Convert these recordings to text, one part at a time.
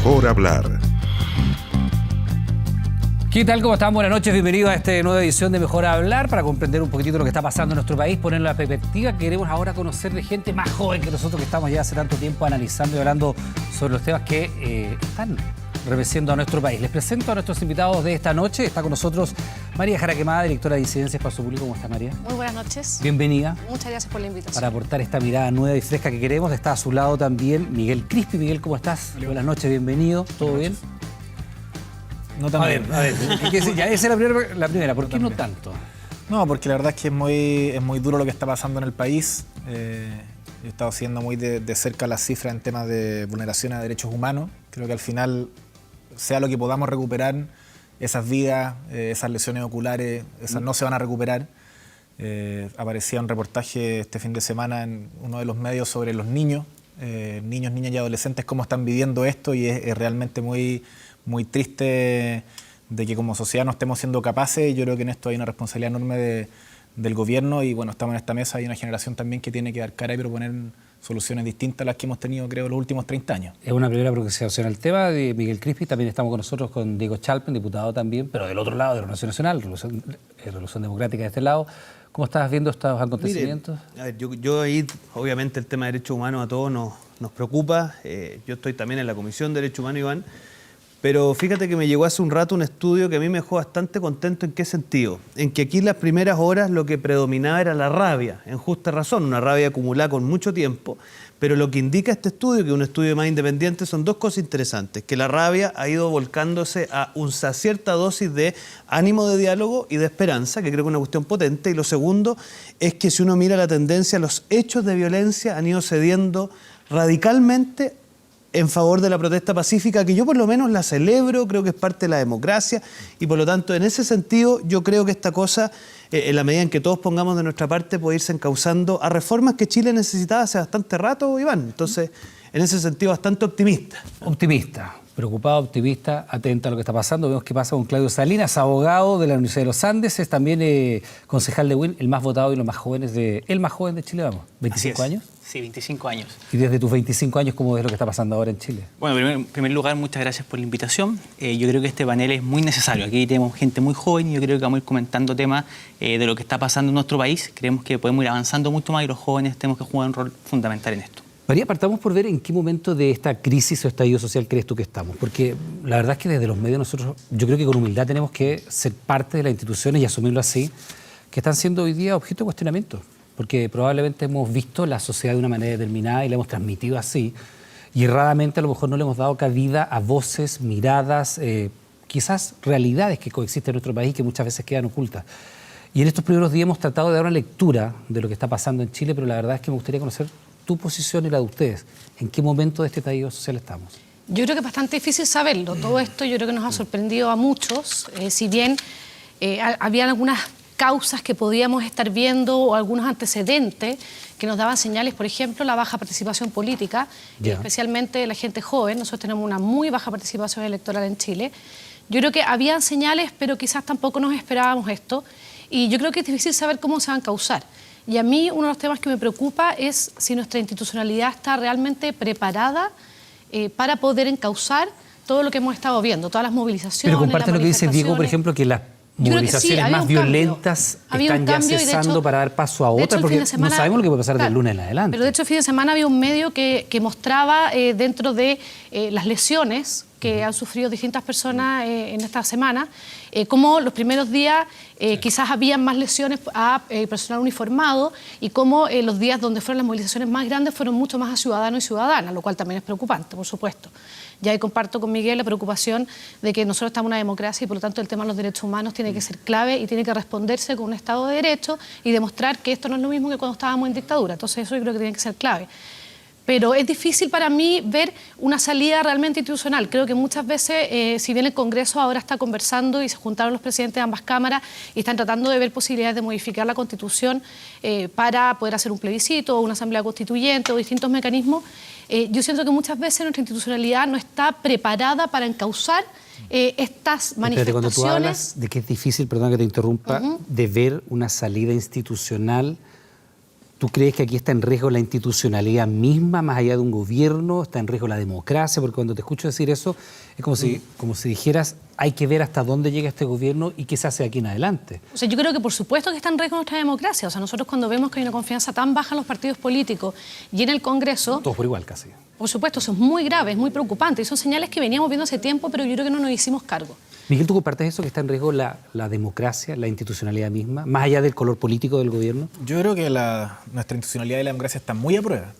Mejor Hablar. ¿Qué tal? ¿Cómo están? Buenas noches, bienvenidos a esta nueva edición de Mejor Hablar para comprender un poquitito lo que está pasando en nuestro país, poner la perspectiva. Queremos ahora conocer de gente más joven que nosotros, que estamos ya hace tanto tiempo analizando y hablando sobre los temas que están revestiendo a nuestro país. Les presento a nuestros invitados de esta noche. Está con nosotros María Jara Quemada, directora de Disidencia Espacio Público. ¿Cómo está, María? Muy buenas noches. Bienvenida. Muchas gracias por la invitación. Para aportar esta mirada nueva y fresca que queremos, está a su lado también Miguel Crispi. Miguel, ¿cómo estás? Buenas noches, bienvenido. ¿Todo bien? No tanto. A ver, ya esa es la primera. ¿Por qué no tanto? No, porque la verdad es que es muy duro lo que está pasando en el país. He estado siguiendo muy de cerca las cifras en temas de vulneración a derechos humanos. Creo que al final, sea lo que podamos recuperar, esas vidas, esas lesiones oculares, esas no se van a recuperar. Aparecía un reportaje este fin de semana en uno de los medios sobre los niños, niñas y adolescentes, cómo están viviendo esto, y es realmente muy triste de que como sociedad no estemos siendo capaces. Yo creo que en esto hay una responsabilidad enorme del gobierno, y bueno, estamos en esta mesa, hay una generación también que tiene que dar cara y proponer soluciones distintas a las que hemos tenido, creo, los últimos 30 años. Es una primera preocupación al tema de Miguel Crispi. También estamos con nosotros con Diego Chalpen, diputado también, pero del otro lado de la Revolución Nacional, Revolución Democrática de este lado. ¿Cómo estás viendo estos acontecimientos? Mire, a ver, yo ahí, obviamente, el tema de derechos humanos a todos nos preocupa. Yo estoy también en la Comisión de Derechos Humanos, Iván. Pero fíjate que me llegó hace un rato un estudio que a mí me dejó bastante contento. ¿En qué sentido? En que aquí las primeras horas lo que predominaba era la rabia, en justa razón, una rabia acumulada con mucho tiempo. Pero lo que indica este estudio, que es un estudio más independiente, son dos cosas interesantes. Que la rabia ha ido volcándose a una cierta dosis de ánimo de diálogo y de esperanza, que creo que es una cuestión potente. Y lo segundo es que si uno mira la tendencia, los hechos de violencia han ido cediendo radicalmente en favor de la protesta pacífica, que yo por lo menos la celebro, creo que es parte de la democracia, y por lo tanto, en ese sentido, yo creo que esta cosa, en la medida en que todos pongamos de nuestra parte, puede irse encauzando a reformas que Chile necesitaba hace bastante rato, Iván. Entonces, en ese sentido, bastante optimista. Optimista, preocupado, optimista, atento a lo que está pasando. Vemos qué pasa con Claudio Salinas, abogado de la Universidad de los Andes, es también concejal de UIN, el más votado y el más joven de Chile, vamos, 25 años. Sí, 25 años. Y desde tus 25 años, ¿cómo ves lo que está pasando ahora en Chile? Bueno, en primer lugar, muchas gracias por la invitación. Yo creo que este panel es muy necesario. Aquí tenemos gente muy joven y yo creo que vamos a ir comentando temas de lo que está pasando en nuestro país. Creemos que podemos ir avanzando mucho más y los jóvenes tenemos que jugar un rol fundamental en esto. María, partamos por ver en qué momento de esta crisis o estallido social crees tú que estamos. Porque la verdad es que desde los medios nosotros, yo creo que con humildad tenemos que ser parte de las instituciones y asumirlo así, que están siendo hoy día objeto de cuestionamiento. Porque probablemente hemos visto la sociedad de una manera determinada y la hemos transmitido así, y erradamente a lo mejor no le hemos dado cabida a voces, miradas, quizás realidades que coexisten en nuestro país y que muchas veces quedan ocultas. Y en estos primeros días hemos tratado de dar una lectura de lo que está pasando en Chile, pero la verdad es que me gustaría conocer tu posición y la de ustedes. ¿En qué momento de este estallido social estamos? Yo creo que es bastante difícil saberlo. Todo esto yo creo que nos ha sorprendido a muchos, si bien habían algunas causas que podíamos estar viendo o algunos antecedentes que nos daban señales, por ejemplo, la baja participación política, especialmente de la gente joven. Nosotros tenemos una muy baja participación electoral en Chile. Yo creo que habían señales, pero quizás tampoco nos esperábamos esto, y yo creo que es difícil saber cómo se van a causar. Y a mí uno de los temas que me preocupa es si nuestra institucionalidad está realmente preparada para poder encauzar todo lo que hemos estado viendo, todas las movilizaciones. Pero comparte lo que dice Diego, por ejemplo, que las movilizaciones más violentas están ya cesando para dar paso a otras, porque no sabemos lo que puede pasar del lunes en adelante. Pero de hecho el fin de semana había un medio que mostraba dentro de las lesiones que han sufrido distintas personas en esta semana, cómo los primeros días quizás habían más lesiones a personal uniformado, y cómo los días donde fueron las movilizaciones más grandes fueron mucho más a ciudadanos y ciudadanas, lo cual también es preocupante, por supuesto. Ya ahí comparto con Miguel la preocupación de que nosotros estamos en una democracia y por lo tanto el tema de los derechos humanos tiene que ser clave y tiene que responderse con un Estado de Derecho y demostrar que esto no es lo mismo que cuando estábamos en dictadura. Entonces eso yo creo que tiene que ser clave. Pero es difícil para mí ver una salida realmente institucional. Creo que muchas veces, si bien el Congreso ahora está conversando y se juntaron los presidentes de ambas cámaras y están tratando de ver posibilidades de modificar la Constitución para poder hacer un plebiscito o una asamblea constituyente o distintos mecanismos, yo siento que muchas veces nuestra institucionalidad no está preparada para encauzar estas manifestaciones. Espérate, cuando tú hablas de que es difícil, perdón que te interrumpa, de ver una salida institucional, ¿Tú crees que aquí está en riesgo la institucionalidad misma, más allá de un gobierno? ¿Está en riesgo la democracia? Porque cuando te escucho decir eso, es como si dijeras, hay que ver hasta dónde llega este gobierno y qué se hace de aquí en adelante. O sea, yo creo que por supuesto que está en riesgo nuestra democracia. O sea, nosotros cuando vemos que hay una confianza tan baja en los partidos políticos y en el Congreso... Todos por igual, casi. Por supuesto, eso es muy grave, es muy preocupante. Y son señales que veníamos viendo hace tiempo, pero yo creo que no nos hicimos cargo. Miguel, ¿tú compartes eso, que está en riesgo la democracia, la institucionalidad misma, más allá del color político del gobierno? Yo creo que nuestra institucionalidad y la democracia están muy a prueba.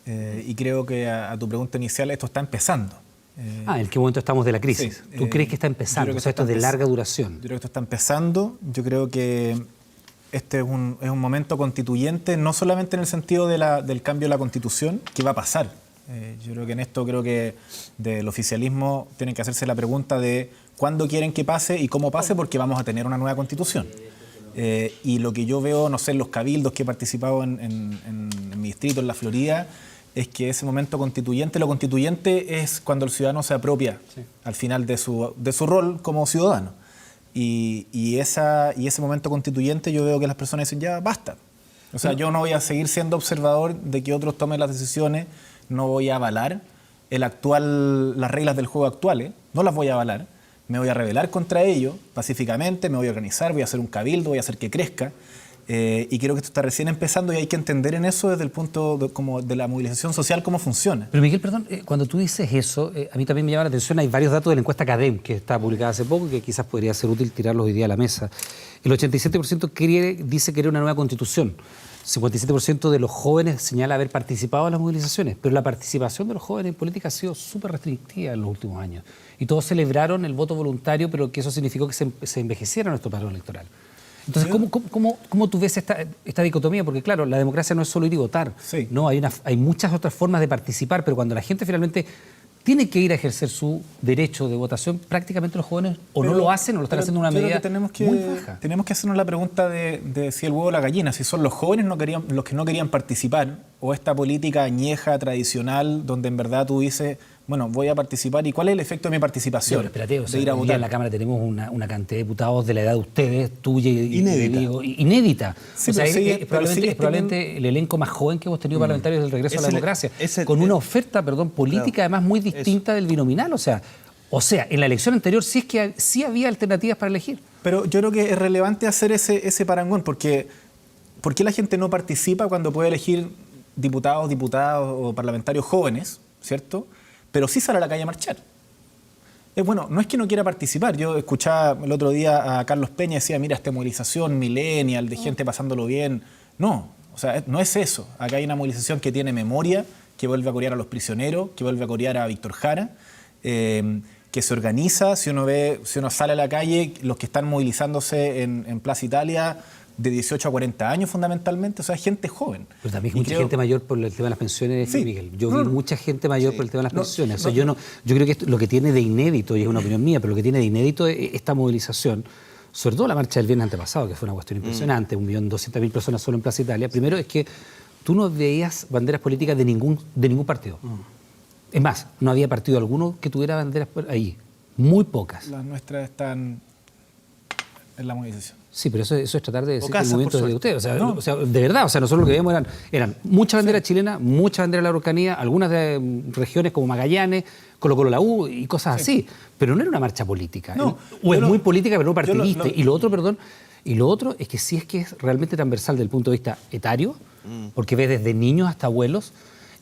Y creo que a tu pregunta inicial, esto está empezando. ¿En qué momento estamos de la crisis? Sí, ¿Tú crees que está empezando? O sea, esto es de larga duración. Yo creo que esto está empezando. Yo creo que este es un momento constituyente, no solamente en el sentido del cambio de la Constitución, que va a pasar. Yo creo que en esto, del oficialismo tienen que hacerse la pregunta de cuándo quieren que pase y cómo pase, porque vamos a tener una nueva Constitución. Y lo que yo veo, no sé, en los cabildos que he participado en mi distrito, en la Florida, es que ese momento constituyente, lo constituyente es cuando el ciudadano se apropia al final de su rol como ciudadano. Y ese momento constituyente yo veo que las personas dicen, ya basta. O sea, yo no voy a seguir siendo observador de que otros tomen las decisiones, no voy a avalar las reglas del juego actuales, no las voy a avalar, me voy a rebelar contra ello pacíficamente, me voy a organizar, voy a hacer un cabildo, voy a hacer que crezca. Y creo que esto está recién empezando y hay que entender en eso desde el punto de la movilización social cómo funciona. Pero Miguel, perdón, cuando tú dices eso, a mí también me llama la atención, hay varios datos de la encuesta CADEM que está publicada hace poco que quizás podría ser útil tirarlos hoy día a la mesa. El 87% dice querer una nueva constitución. 57% de los jóvenes señala haber participado en las movilizaciones, pero la participación de los jóvenes en política ha sido súper restrictiva en los últimos años. Y todos celebraron el voto voluntario, pero que eso significó que se envejeciera nuestro padrón electoral. Entonces, ¿cómo tú ves esta dicotomía? Porque claro, la democracia no es solo ir y votar, sí. ¿no? Hay muchas otras formas de participar, pero cuando la gente finalmente tiene que ir a ejercer su derecho de votación, prácticamente los jóvenes no lo hacen o lo están haciendo de una medida muy baja. Tenemos que hacernos la pregunta de si el huevo o la gallina, si son los jóvenes los que no querían participar o esta política añeja, tradicional, donde en verdad tú dices, bueno, voy a participar y cuál es el efecto de mi participación. Pero espérate, o sea, de ir a hoy votar. día en la Cámara tenemos una cantidad de diputados de la edad de ustedes, tuya y Inédita. de Diego, inédita. Sí, o sea, pero probablemente el elenco más joven que hemos tenido parlamentarios del regreso a la democracia, con una oferta, política claro, además muy distinta del binominal. O sea, en la elección anterior sí había alternativas para elegir. Pero yo creo que es relevante hacer ese parangón, porque ¿por qué la gente no participa cuando puede elegir diputados o parlamentarios jóvenes, ¿cierto? Pero sí sale a la calle a marchar. Bueno, no es que no quiera participar. Yo escuchaba el otro día a Carlos Peña, decía, mira, esta movilización millennial de gente pasándolo bien. No, o sea, no es eso. Acá hay una movilización que tiene memoria, que vuelve a corear a los prisioneros, que vuelve a corear a Víctor Jara, que se organiza. Si uno sale a la calle, los que están movilizándose en Plaza Italia, de 18 a 40 años fundamentalmente, o sea, gente joven. Pero también mucha gente mayor por el tema de las pensiones, sí, Miguel. Yo vi mucha gente mayor por el tema de las pensiones. O sea, yo creo que lo que tiene de inédito, y es una opinión mía, pero lo que tiene de inédito es esta movilización, sobre todo la marcha del viernes antepasado, que fue una cuestión impresionante, 1.200.000 personas solo en Plaza Italia. Primero es que tú no veías banderas políticas de ningún partido. Es más, no había partido alguno que tuviera banderas ahí. Muy pocas. Las nuestras están en la movilización. Sí, pero eso es tratar de decir que el Pocas, movimiento es por de ustedes. No. O sea, de verdad, nosotros lo que veíamos eran muchas banderas chilenas, muchas banderas de la Araucanía, algunas de regiones como Magallanes, Colo-Colo la U y cosas así. Pero no era una marcha política. No, o es muy política, pero no yo partidista. Y lo otro es que sí es que es realmente transversal desde el punto de vista etario, porque ves desde niños hasta abuelos,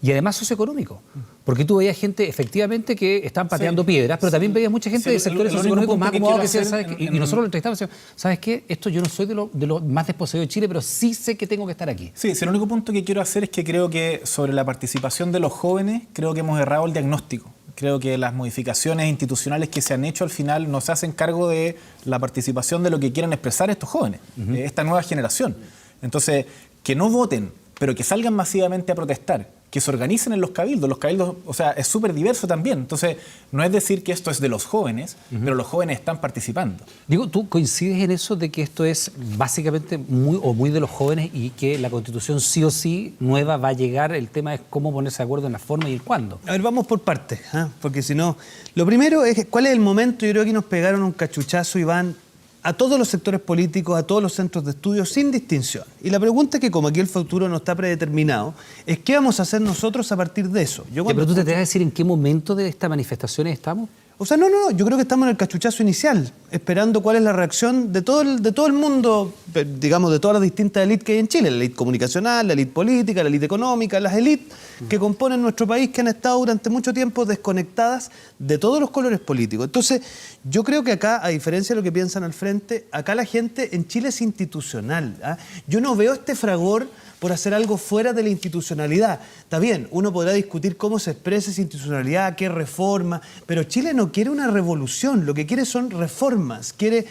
y además socioeconómico. Porque tú veías gente, efectivamente, que están pateando piedras, pero también veías mucha gente de sectores socioeconómicos más acomodados que decían, ¿sabes qué? Y nosotros lo entrevistamos y decíamos, ¿sabes qué? Esto yo no soy de los más desposeídos de Chile, pero sí sé que tengo que estar aquí. Sí, el único punto que quiero hacer es que creo que sobre la participación de los jóvenes, creo que hemos errado el diagnóstico. Creo que las modificaciones institucionales que se han hecho al final no se hacen cargo de la participación de lo que quieren expresar estos jóvenes, esta nueva generación. Entonces, que no voten, pero que salgan masivamente a protestar, que se organicen en los cabildos. Los cabildos, o sea, es súper diverso también. Entonces, no es decir que esto es de los jóvenes, pero los jóvenes están participando. Digo, ¿tú coincides en eso de que esto es básicamente muy de los jóvenes y que la Constitución sí o sí nueva va a llegar? El tema es cómo ponerse de acuerdo en la forma y el cuándo. A ver, vamos por partes, porque si no... Lo primero es, ¿cuál es el momento? Yo creo que aquí nos pegaron un cachuchazo, Iván, a todos los sectores políticos, a todos los centros de estudio, sin distinción. Y la pregunta es que, como aquí el futuro no está predeterminado, es qué vamos a hacer nosotros a partir de eso. Pero tú te vas a decir en qué momento de estas manifestaciones estamos. O sea, no, yo creo que estamos en el cachuchazo inicial, esperando cuál es la reacción de todo el mundo, digamos, de todas las distintas élites que hay en Chile, la élite comunicacional, la élite política, la élite económica, las élites que componen nuestro país, que han estado durante mucho tiempo desconectadas de todos los colores políticos. Entonces, yo creo que acá, a diferencia de lo que piensan al frente, acá la gente en Chile es institucional. ¿Ah? Yo no veo este fragor por hacer algo fuera de la institucionalidad. Está bien, uno podrá discutir cómo se expresa esa institucionalidad, qué reforma, pero Chile no quiere una revolución, lo que quiere son reformas, quiere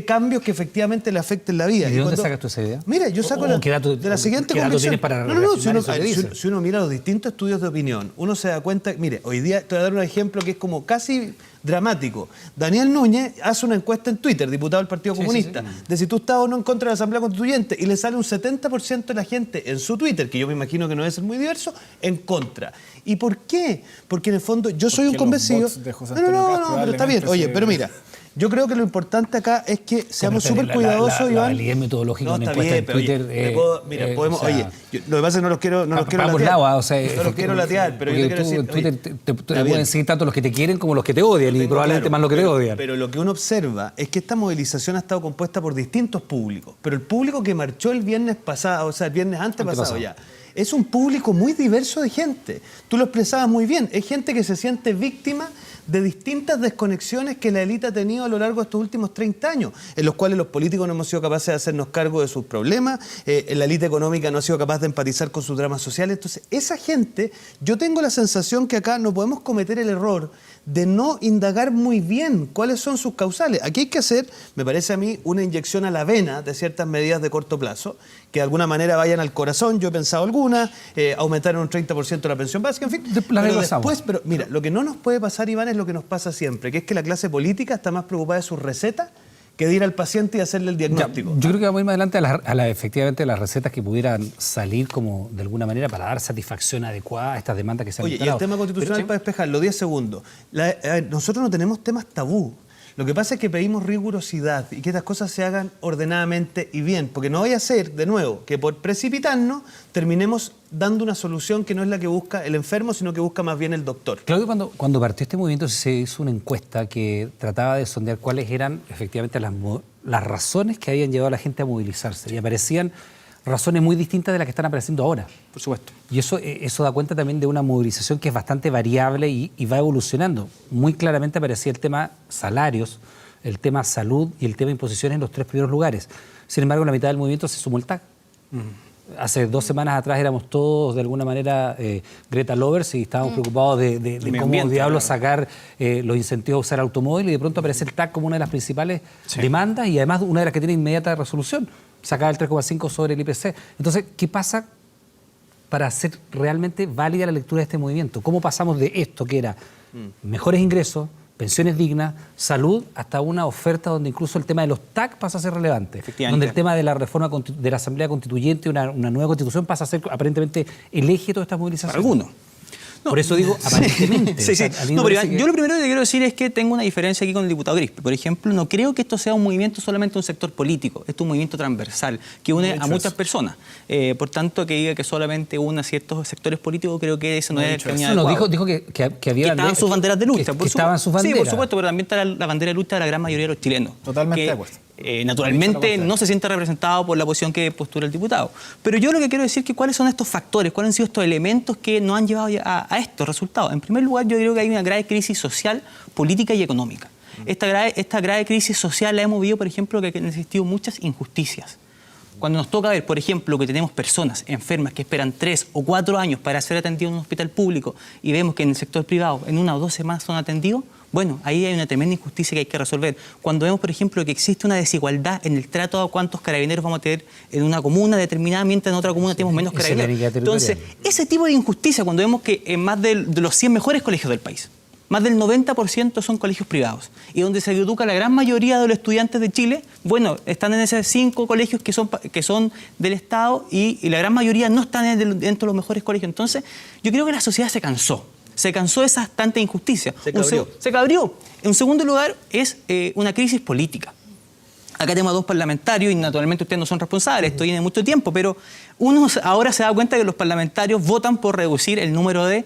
cambios que efectivamente le afecten la vida. ¿Y de dónde sacas tú esa idea? Mira, yo saco de la siguiente convicción. Si uno mira los distintos estudios de opinión, uno se da cuenta, mire, hoy día te voy a dar un ejemplo que es como casi dramático. Daniel Núñez hace una encuesta en Twitter, diputado del Partido Comunista, de si tú estás o no en contra de la Asamblea Constituyente, y le sale un 70% de la gente en su Twitter, que yo me imagino que no debe ser muy diverso, en contra. ¿Y por qué? Porque en el fondo yo soy un convencido... No, pero está bien. Oye, pero mira, yo creo que lo importante acá es que seamos súper cuidadosos, Iván. La validez metodológica de una encuesta en Twitter... mira, podemos... Oye, lo que pasa es que no los quiero latear. No los quiero latear, pero yo quiero decir... En Twitter te pueden seguir tanto los que te quieren como los que te odian, y probablemente más los que te odian. Pero lo que uno observa es que esta movilización ha estado compuesta por distintos públicos. Pero el público que marchó el viernes pasado, o sea, el viernes antepasado ya, es un público muy diverso de gente. Tú lo expresabas muy bien. Es gente que se siente víctima de distintas desconexiones que la élite ha tenido a lo largo de estos últimos 30 años, en los cuales los políticos no hemos sido capaces de hacernos cargo de sus problemas, la élite económica no ha sido capaz de empatizar con sus dramas sociales. Entonces, esa gente, yo tengo la sensación que acá no podemos cometer el error de no indagar muy bien cuáles son sus causales. Aquí hay que hacer, me parece a mí, una inyección a la vena de ciertas medidas de corto plazo, que de alguna manera vayan al corazón. Yo he pensado algunas, aumentar en un 30% la pensión básica, en fin. Pero mira, lo que no nos puede pasar, Iván, es lo que nos pasa siempre, que es que la clase política está más preocupada de sus recetas que de ir al paciente y hacerle el diagnóstico. Yo creo que vamos a ir más adelante efectivamente las recetas que pudieran salir como de alguna manera para dar satisfacción adecuada a estas demandas que se han instalado. Y el tema constitucional, para despejarlo, 10 segundos. Nosotros no tenemos temas tabú. Lo que pasa es que pedimos rigurosidad y que estas cosas se hagan ordenadamente y bien, porque no vaya a ser, de nuevo, que por precipitarnos terminemos dando una solución que no es la que busca el enfermo, sino que busca más bien el doctor. Claudio, cuando partió este movimiento se hizo una encuesta que trataba de sondear cuáles eran efectivamente las razones que habían llevado a la gente a movilizarse, y aparecían razones muy distintas de las que están apareciendo ahora. Por supuesto. Y eso da cuenta también de una movilización que es bastante variable y va evolucionando. Muy claramente aparecía el tema salarios, el tema salud y el tema imposiciones en los 3 primeros lugares. Sin embargo, en la mitad del movimiento se sumó el TAC. Hace 2 semanas atrás éramos todos de alguna manera Greta lovers y estábamos preocupados de cómo diablos sacar los incentivos a usar automóvil, y de pronto aparece el TAC como una de las principales demandas, y además una de las que tiene inmediata resolución, sacar el 3,5 sobre el IPC. Entonces, ¿qué pasa para hacer realmente válida la lectura de este movimiento? ¿Cómo pasamos de esto que era mejores ingresos, pensiones dignas, salud, hasta una oferta donde incluso el tema de los TAC pasa a ser relevante? Donde el tema de la reforma de la Asamblea Constituyente, una nueva constitución, pasa a ser aparentemente el eje de todas estas movilizaciones. Para algunos. No, por eso digo, aparentemente. Sí, sí. No, pero yo lo primero que quiero decir es que tengo una diferencia aquí con el diputado Grispe. Por ejemplo, no creo que esto sea un movimiento solamente de un sector político. Esto es un movimiento transversal que une a muchas personas. Por tanto, que diga que solamente une a ciertos sectores políticos, creo que eso no es el camino adecuado. Dijo que había... Que estaban sus banderas de lucha. Que estaban sus banderas. Sí, por supuesto, pero también está la bandera de lucha de la gran mayoría de los chilenos. Totalmente de acuerdo. Naturalmente no se siente representado por la posición que postula el diputado. Pero yo lo que quiero decir es que cuáles son estos factores, cuáles han sido estos elementos que nos han llevado a estos resultados. En primer lugar, yo creo que hay una grave crisis social, política y económica. Esta grave crisis social la hemos vivido, por ejemplo, que han existido muchas injusticias. Cuando nos toca ver, por ejemplo, que tenemos personas enfermas que esperan 3 o 4 años para ser atendidos en un hospital público y vemos que en el sector privado en 1 o 2 semanas son atendidos, bueno, ahí hay una tremenda injusticia que hay que resolver. Cuando vemos, por ejemplo, que existe una desigualdad en el trato a cuántos carabineros vamos a tener en una comuna determinada, mientras en otra comuna tenemos menos carabineros. Entonces, ese tipo de injusticia, cuando vemos que en más de los 100 mejores colegios del país, más del 90% son colegios privados, y donde se educa la gran mayoría de los estudiantes de Chile, bueno, están en esos 5 colegios que son del Estado, y la gran mayoría no están dentro de los mejores colegios. Entonces, yo creo que la sociedad se cansó de esas tanta injusticia. Se cabrió. En segundo lugar, es una crisis política. Acá tenemos a 2 parlamentarios y naturalmente ustedes no son responsables, esto viene mucho tiempo, pero uno ahora se da cuenta que los parlamentarios votan por reducir el número de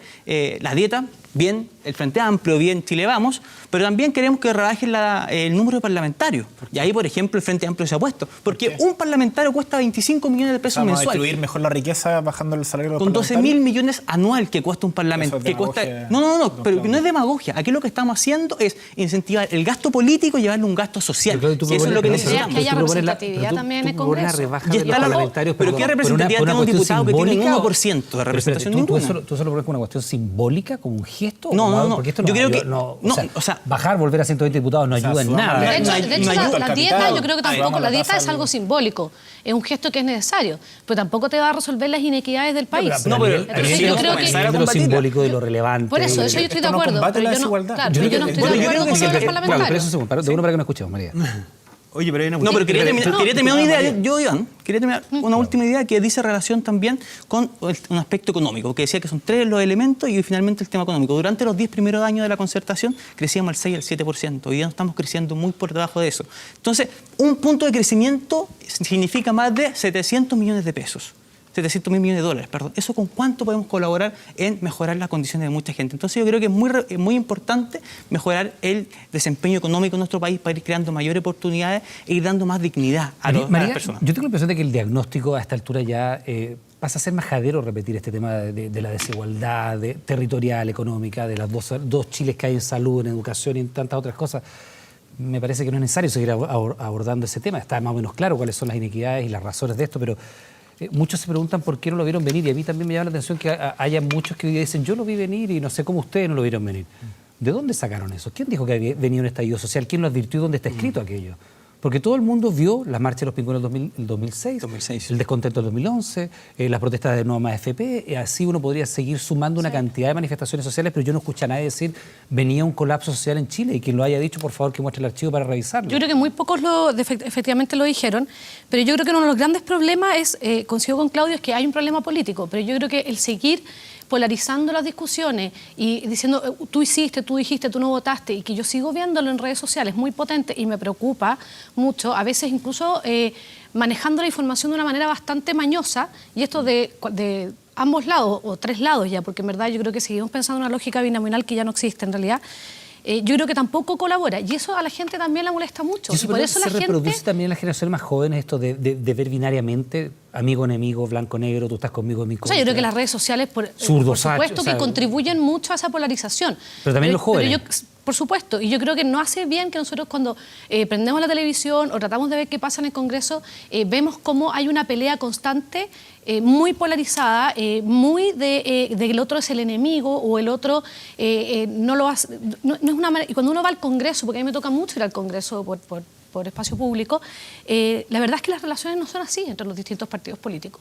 la dieta, bien el Frente Amplio, bien Chile Vamos, pero también queremos que rebajen el número de parlamentarios. Y ahí, por ejemplo, el Frente Amplio se ha puesto. Porque un parlamentario cuesta 25 millones de pesos Vamos a mensual. distribuir mejor la riqueza bajando el salario de los Con parlamentarios. 12.000 millones anual que cuesta un parlamento. Eso es demagogia, No, don pero Claudio. no es demagogia. Aquí lo que estamos haciendo es incentivar el gasto político y llevarle un gasto social. Pero Claudio, tú Si eso es lo que propones- necesitamos. Que haya tú propones representatividad también en el tú propones la Congreso. rebaja Y de está los la- parlamentarios. pero ¿qué por representatividad una tiene un cuestión diputado que tiene un simbólica o- 1% de Pero representación? espérate, Ninguna. ¿tú solo propones como una cuestión simbólica, como un gesto? No, ¿O no, algo? no. Porque esto Yo creo que- o sea, bajar, volver a 120 diputados no ayuda en sumamos nada. la- De hecho, no hay- de hecho, no hay la ayuda al dieta, capital. yo creo que Ahí tampoco, vamos, la la dieta tasa es algo al- simbólico, es un gesto que es necesario, pero tampoco te va a resolver las inequidades del país. No, pero- Entonces, sí, yo no, creo comenzar que... a de lo combatirla. simbólico, de lo relevante. Por eso, de- eso yo estoy de Esto no acuerdo, combate pero la yo no, desigualdad. claro, Yo pero creo yo no que- estoy bueno, de yo creo acuerdo que con sí, los que- claro, parlamentarios. pero eso es un paro, de uno para que no escuchemos, María. Oye, pero hay una No, pero quería cuestión- terminar una idea, yo, Iván, quería terminar una última idea que dice relación también con un aspecto económico, que decía que son 3 los elementos y finalmente el tema económico. Durante los 10 primeros años de la concertación crecíamos al 6 y al 7%, hoy día estamos creciendo muy por debajo de eso. Entonces, un punto de crecimiento significa más de 700 millones de pesos. 700.000 millones de dólares, perdón. ¿Eso con cuánto podemos colaborar en mejorar las condiciones de mucha gente? Entonces yo creo que es muy importante mejorar el desempeño económico en nuestro país para ir creando mayores oportunidades e ir dando más dignidad a las María, personas. yo tengo la impresión de que el diagnóstico a esta altura ya pasa a ser majadero repetir este tema de la desigualdad territorial, económica, de las dos Chiles que hay en salud, en educación y en tantas otras cosas. Me parece que no es necesario seguir abordando ese tema. Está más o menos claro cuáles son las inequidades y las razones de esto, pero muchos se preguntan por qué no lo vieron venir, y a mí también me llama la atención que haya muchos que hoy día dicen yo lo vi venir y no sé cómo ustedes no lo vieron venir. ¿De dónde sacaron eso? ¿Quién dijo que había venido un estallido social? ¿Quién lo advirtió y dónde está escrito aquello? Porque todo el mundo vio las marchas de los pingüinos del 2006, el descontento del 2011, las protestas de No Más FP, así uno podría seguir sumando una cantidad de manifestaciones sociales, pero yo no escuché a nadie decir venía un colapso social en Chile, y quien lo haya dicho, por favor, que muestre el archivo para revisarlo. Yo creo que muy pocos efectivamente lo dijeron, pero yo creo que uno de los grandes problemas es, coincido con Claudio, es que hay un problema político, pero yo creo que el seguir polarizando las discusiones y diciendo tú hiciste, tú dijiste, tú no votaste, y que yo sigo viéndolo en redes sociales muy potente y me preocupa mucho, a veces incluso manejando la información de una manera bastante mañosa, y esto de ambos lados o 3 lados ya, porque en verdad yo creo que seguimos pensando en una lógica binominal que ya no existe en realidad. Yo creo que tampoco colabora, y eso a la gente también le molesta mucho. Y eso, por eso se la gente reproduce también en las generaciones más jóvenes esto de ver binariamente amigo-enemigo, blanco-negro, tú estás conmigo en mi O contra. sea, yo creo que las redes sociales, por Zurdo, supuesto, o sea, que contribuyen mucho a esa polarización. Pero también los jóvenes. Por supuesto, y yo creo que no hace bien que nosotros cuando prendemos la televisión o tratamos de ver qué pasa en el Congreso, vemos cómo hay una pelea constante, muy polarizada, muy de que el otro es el enemigo o el otro no lo hace. No es una manera, y cuando uno va al Congreso, porque a mí me toca mucho ir al Congreso por espacio público, la verdad es que las relaciones no son así entre los distintos partidos políticos.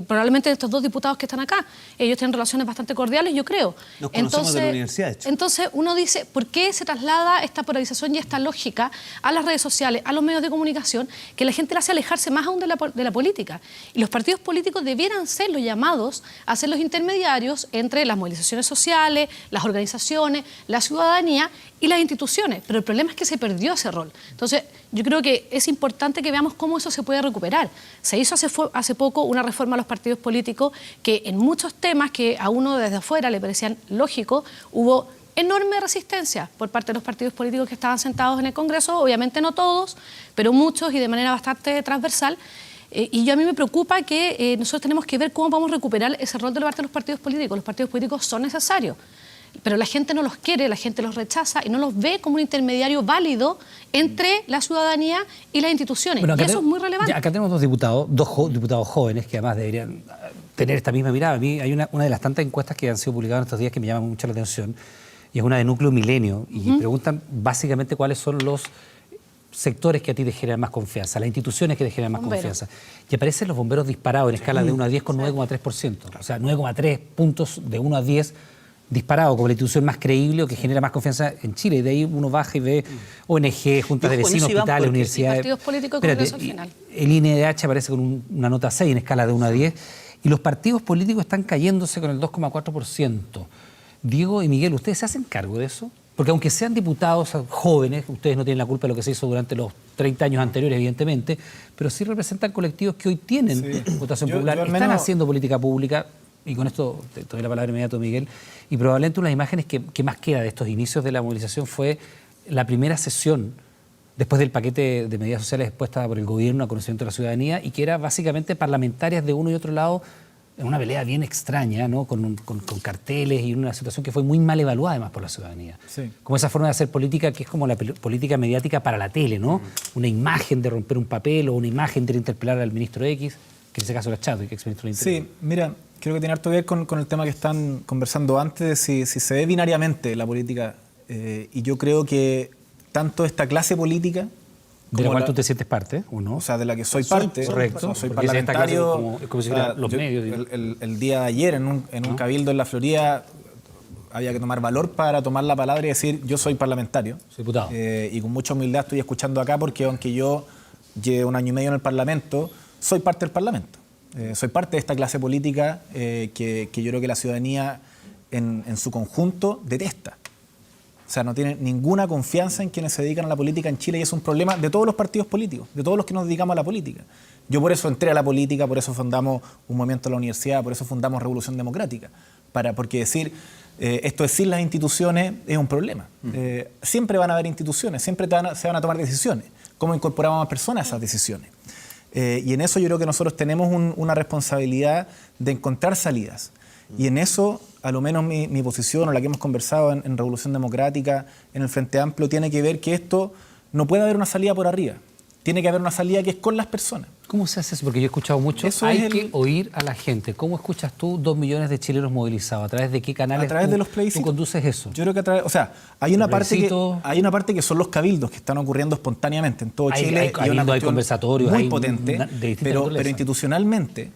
Probablemente estos 2 diputados que están acá, ellos tienen relaciones bastante cordiales, yo creo. Nos conocemos de la universidad, de hecho. Entonces uno dice, ¿por qué se traslada esta polarización y esta lógica a las redes sociales, a los medios de comunicación, que la gente le hace alejarse más aún de la política? Y los partidos políticos debieran ser los llamados a ser los intermediarios entre las movilizaciones sociales, las organizaciones, la ciudadanía y las instituciones, pero el problema es que se perdió ese rol. Entonces, yo creo que es importante que veamos cómo eso se puede recuperar. Se hizo hace poco una reforma a los partidos políticos que en muchos temas que a uno desde afuera le parecían lógicos, hubo enorme resistencia por parte de los partidos políticos que estaban sentados en el Congreso, obviamente no todos, pero muchos y de manera bastante transversal. Y a mí me preocupa que nosotros tenemos que ver cómo vamos a recuperar ese rol de parte de los partidos políticos. Los partidos políticos son necesarios, pero la gente no los quiere, la gente los rechaza y no los ve como un intermediario válido entre la ciudadanía y las instituciones. Bueno, y eso es muy relevante. Acá tenemos 2 diputados, diputados jóvenes que además deberían tener esta misma mirada. A mí hay una de las tantas encuestas que han sido publicadas en estos días que me llama mucho la atención, y es una de Núcleo Milenio, y preguntan básicamente cuáles son los sectores que a ti te generan más confianza, las instituciones que te generan más confianza. Y aparecen los bomberos disparados en escala de 1 a 10 con 9,3%. O sea, 9,3 puntos de 1 a 10 disparado como la institución más creíble o que genera más confianza en Chile. Y de ahí uno baja y ve ONG, juntas de vecinos, hospitales, universidades. Partidos políticos y Congreso al final. El INDH aparece con una nota 6 en escala de 1 a 10. Y los partidos políticos están cayéndose con el 2,4%. Diego y Miguel, ¿ustedes se hacen cargo de eso? Porque aunque sean diputados jóvenes, ustedes no tienen la culpa de lo que se hizo durante los 30 años anteriores, evidentemente, pero sí representan colectivos que hoy tienen votación popular, están haciendo política pública, y con esto te doy la palabra inmediato, Miguel, y probablemente una de las imágenes que más queda de estos inicios de la movilización fue la primera sesión después del paquete de medidas sociales expuesta por el gobierno a conocimiento de la ciudadanía, y que era básicamente parlamentarias de uno y otro lado, en una pelea bien extraña, ¿no? con carteles y una situación que fue muy mal evaluada además por la ciudadanía. Sí. Como esa forma de hacer política que es como la política mediática para la tele, ¿no? Una imagen de romper un papel o una imagen de interpelar al ministro X, que en ese caso era Chadwick, exministro del Interior. Sí, mira, creo que tiene harto que ver con el tema que están conversando antes, de si se ve binariamente la política, y yo creo que tanto esta clase política... De la cual tú te sientes parte, ¿o no? O sea, de la que soy parte. Correcto. Soy Porque esta clase parlamentario. es como si fueran los medios. El día de ayer, en un cabildo en la Florida, había que tomar valor para tomar la palabra y decir, yo soy parlamentario. Soy diputado. Y con mucha humildad estoy escuchando acá, porque aunque yo lleve 1 año y medio en el Parlamento, soy parte del Parlamento. Soy parte de esta clase política que yo creo que la ciudadanía en su conjunto detesta. O sea, no tiene ninguna confianza en quienes se dedican a la política en Chile, y es un problema de todos los partidos políticos, de todos los que nos dedicamos a la política. Yo por eso entré a la política, por eso fundamos un movimiento en la universidad, por eso fundamos Revolución Democrática. Porque decir esto es sin las instituciones es un problema. Siempre van a haber instituciones, siempre se van a tomar decisiones. ¿Cómo incorporamos a más personas a esas decisiones? Y en eso yo creo que nosotros tenemos una responsabilidad de encontrar salidas. Y en eso, a lo menos mi posición, o la que hemos conversado en Revolución Democrática, en el Frente Amplio, tiene que ver que esto no puede haber una salida por arriba. Tiene que haber una salida que es con las personas. ¿Cómo se hace eso? Porque yo he escuchado mucho. Hay que oír a la gente. ¿Cómo escuchas tú 2 millones de chilenos movilizados? ¿A través de qué canales a través de los plebiscitos. Tú conduces eso? Yo creo que a través... O sea, hay una parte que son los cabildos que están ocurriendo espontáneamente en todo Chile. Hay conversatorios. Muy potente, pero institucionalmente...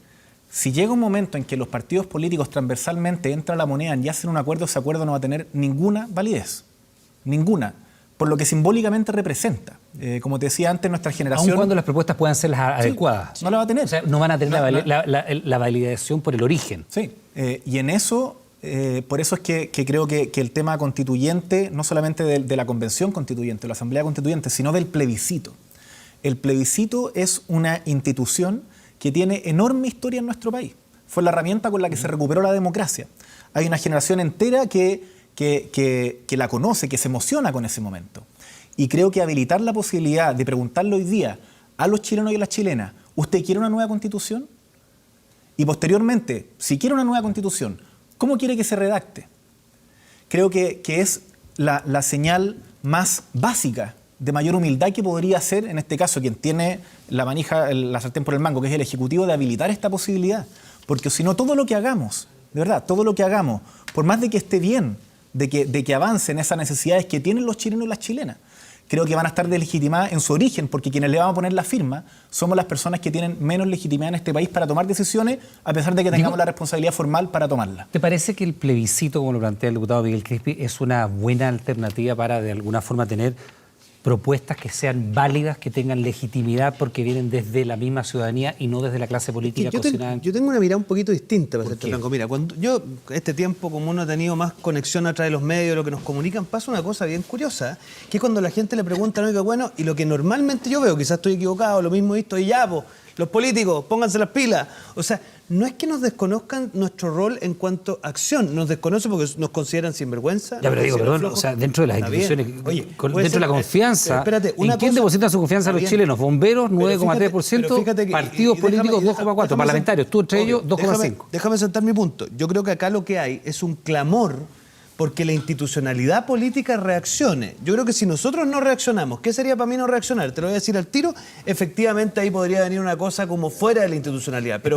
Si llega un momento en que los partidos políticos transversalmente entran a la moneda y hacen un acuerdo, ese acuerdo no va a tener ninguna validez. Ninguna. Por lo que simbólicamente representa. Como te decía antes, nuestra generación... Aun cuando las propuestas puedan ser las adecuadas. No la va a tener. O sea, no van a tener la validación por el origen. Sí. Y en eso, por eso es que creo que el tema constituyente, no solamente de la convención constituyente, de la asamblea constituyente, sino del plebiscito. El plebiscito es una institución que tiene enorme historia en nuestro país. Fue la herramienta con la que se recuperó la democracia. Hay una generación entera que la conoce, que se emociona con ese momento. Y creo que habilitar la posibilidad de preguntarle hoy día a los chilenos y a las chilenas, ¿usted quiere una nueva constitución? Y posteriormente, si quiere una nueva constitución, ¿cómo quiere que se redacte? Creo que es la señal más básica de mayor humildad que podría hacer, en este caso, quien tiene la manija, la sartén por el mango, que es el Ejecutivo, de habilitar esta posibilidad. Porque si no, todo lo que hagamos, de verdad, todo lo que hagamos, por más de que esté bien, de que avancen esas necesidades que tienen los chilenos y las chilenas, creo que van a estar deslegitimadas en su origen, porque quienes le vamos a poner la firma somos las personas que tienen menos legitimidad en este país para tomar decisiones, a pesar de que tengamos la responsabilidad formal para tomarla. ¿Te parece que el plebiscito, como lo plantea el diputado Miguel Crispi, es una buena alternativa para, de alguna forma, tener propuestas que sean válidas, que tengan legitimidad porque vienen desde la misma ciudadanía y no desde la clase política cocinada? Yo tengo una mirada un poquito distinta, para serte franco. Mira, cuando yo, este tiempo, como uno ha tenido más conexión a través de los medios, lo que nos comunican, pasa una cosa bien curiosa, que cuando la gente le pregunta, ¿no? Bueno, y lo que normalmente yo veo, quizás estoy equivocado, lo mismo he visto, y ya, pues, los políticos, pónganse las pilas. O sea, no es que nos desconozcan nuestro rol en cuanto a acción, nos desconocen porque nos consideran sinvergüenza. Ya, pero digo, perdón, flojos. O sea, dentro de las instituciones, dentro de la confianza, espérate, ¿en quién depositan su confianza los chilenos? Bomberos, 9,3%, partidos políticos, 2,4%, parlamentarios, tú entre ellos, 2,5%. Déjame sentar mi punto. Yo creo que acá lo que hay es un clamor porque la institucionalidad política reaccione. Yo creo que si nosotros no reaccionamos, ¿qué sería para mí no reaccionar? Te lo voy a decir al tiro, efectivamente ahí podría venir una cosa como fuera de la institucionalidad. Pero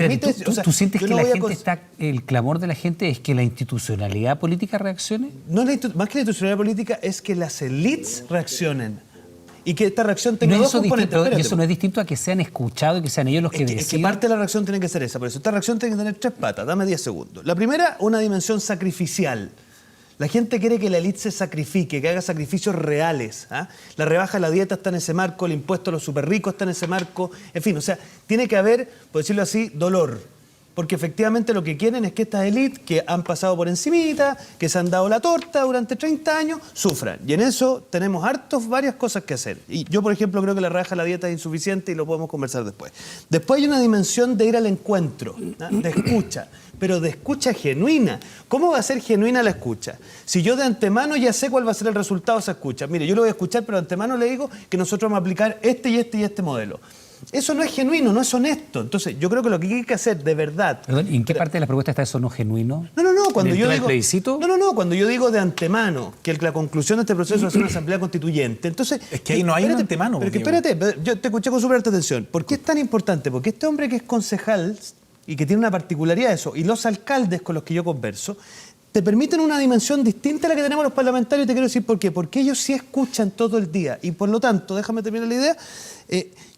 ¿tú sientes que el clamor de la gente es que la institucionalidad política reaccione? No, más que la institucionalidad política es que las élites reaccionen. Y que esta reacción tenga dos componentes. Y eso no es distinto a que sean escuchados y que sean ellos los que decidan. Es que parte de la reacción tiene que ser esa. Por eso esta reacción tiene que tener 3 patas. Dame 10 segundos. La primera, una dimensión sacrificial. La gente quiere que la élite se sacrifique, que haga sacrificios reales. ¿Ah? La rebaja de la dieta está en ese marco, el impuesto a los superricos está en ese marco. En fin, o sea, tiene que haber, por decirlo así, dolor. porque efectivamente lo que quieren es que estas élites que han pasado por encimita, que se han dado la torta durante 30 años, sufran. Y en eso tenemos varias cosas que hacer. Y yo, por ejemplo, creo que la rebaja de la dieta es insuficiente y lo podemos conversar después. Después hay una dimensión de ir al encuentro, ¿no? De escucha, pero de escucha genuina. ¿Cómo va a ser genuina la escucha? Si yo de antemano ya sé cuál va a ser el resultado de esa escucha. Mire, yo lo voy a escuchar, pero de antemano le digo que nosotros vamos a aplicar este y este y este modelo. Eso no es genuino, no es honesto. Entonces, yo creo que lo que hay que hacer de verdad... Perdón, ¿en qué parte de la propuesta está eso no genuino? No, cuando ¿En el yo tema del digo... plebiscito? No, cuando yo digo de antemano que la conclusión de este proceso va a ser una asamblea constituyente, entonces... Es que ahí no hay un antemano. Pero que espérate, yo te escuché con súper alta atención. ¿Por qué es tan importante? Porque este hombre que es concejal y que tiene una particularidad de eso, y los alcaldes con los que yo converso, te permiten una dimensión distinta a la que tenemos los parlamentarios, y te quiero decir por qué. Porque ellos sí escuchan todo el día, y por lo tanto, déjame terminar la idea,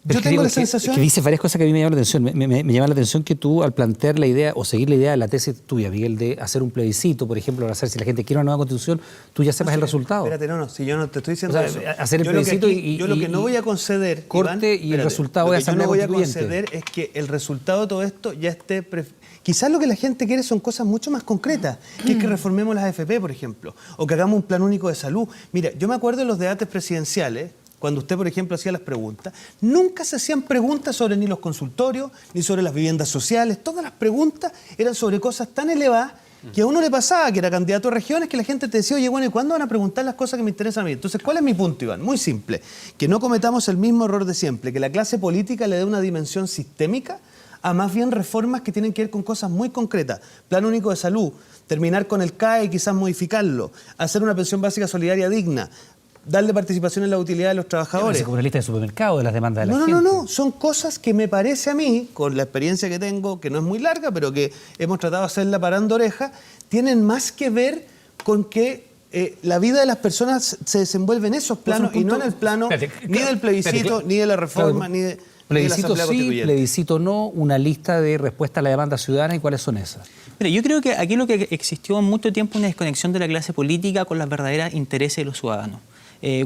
yo tengo la sensación... Que dices varias cosas que a mí me llaman la atención. Me llama la atención que tú, al plantear la idea, o seguir la idea de la tesis tuya, Miguel, de hacer un plebiscito, por ejemplo, para hacer si la gente quiere una nueva constitución, tú ya sepas el resultado. Espérate, si yo no te estoy diciendo eso. Hacer el plebiscito yo lo que no voy a conceder, corte, Iván, y el resultado es asamblea constituyente. Lo que yo no voy a conceder es que el resultado de todo esto ya esté... Quizás lo que la gente quiere son cosas mucho más concretas, que es que reformemos las AFP, por ejemplo, o que hagamos un plan único de salud. Mira, yo me acuerdo de los debates presidenciales, cuando usted, por ejemplo, hacía las preguntas, nunca se hacían preguntas sobre ni los consultorios, ni sobre las viviendas sociales. Todas las preguntas eran sobre cosas tan elevadas que a uno le pasaba, que era candidato a regiones, que la gente te decía, oye, bueno, ¿y cuándo van a preguntar las cosas que me interesan a mí? Entonces, ¿cuál es mi punto, Iván? Muy simple. Que no cometamos el mismo error de siempre, que la clase política le dé una dimensión sistémica a más bien reformas que tienen que ver con cosas muy concretas. Plan único de salud, terminar con el CAE y quizás modificarlo, hacer una pensión básica solidaria digna, darle participación en la utilidad de los trabajadores. Como una lista de supermercado de las demandas de la gente. No, son cosas que me parece a mí, con la experiencia que tengo, que no es muy larga, pero que hemos tratado de hacerla parando oreja, tienen más que ver con que la vida de las personas se desenvuelve en esos planos y no en el plano ni del plebiscito, ni de la reforma, ni de... Plebiscito sí, plebiscito no, una lista de respuestas a la demanda ciudadana, ¿y cuáles son esas? Mira, yo creo que aquí lo que existió mucho tiempo una desconexión de la clase política con los verdaderos intereses de los ciudadanos.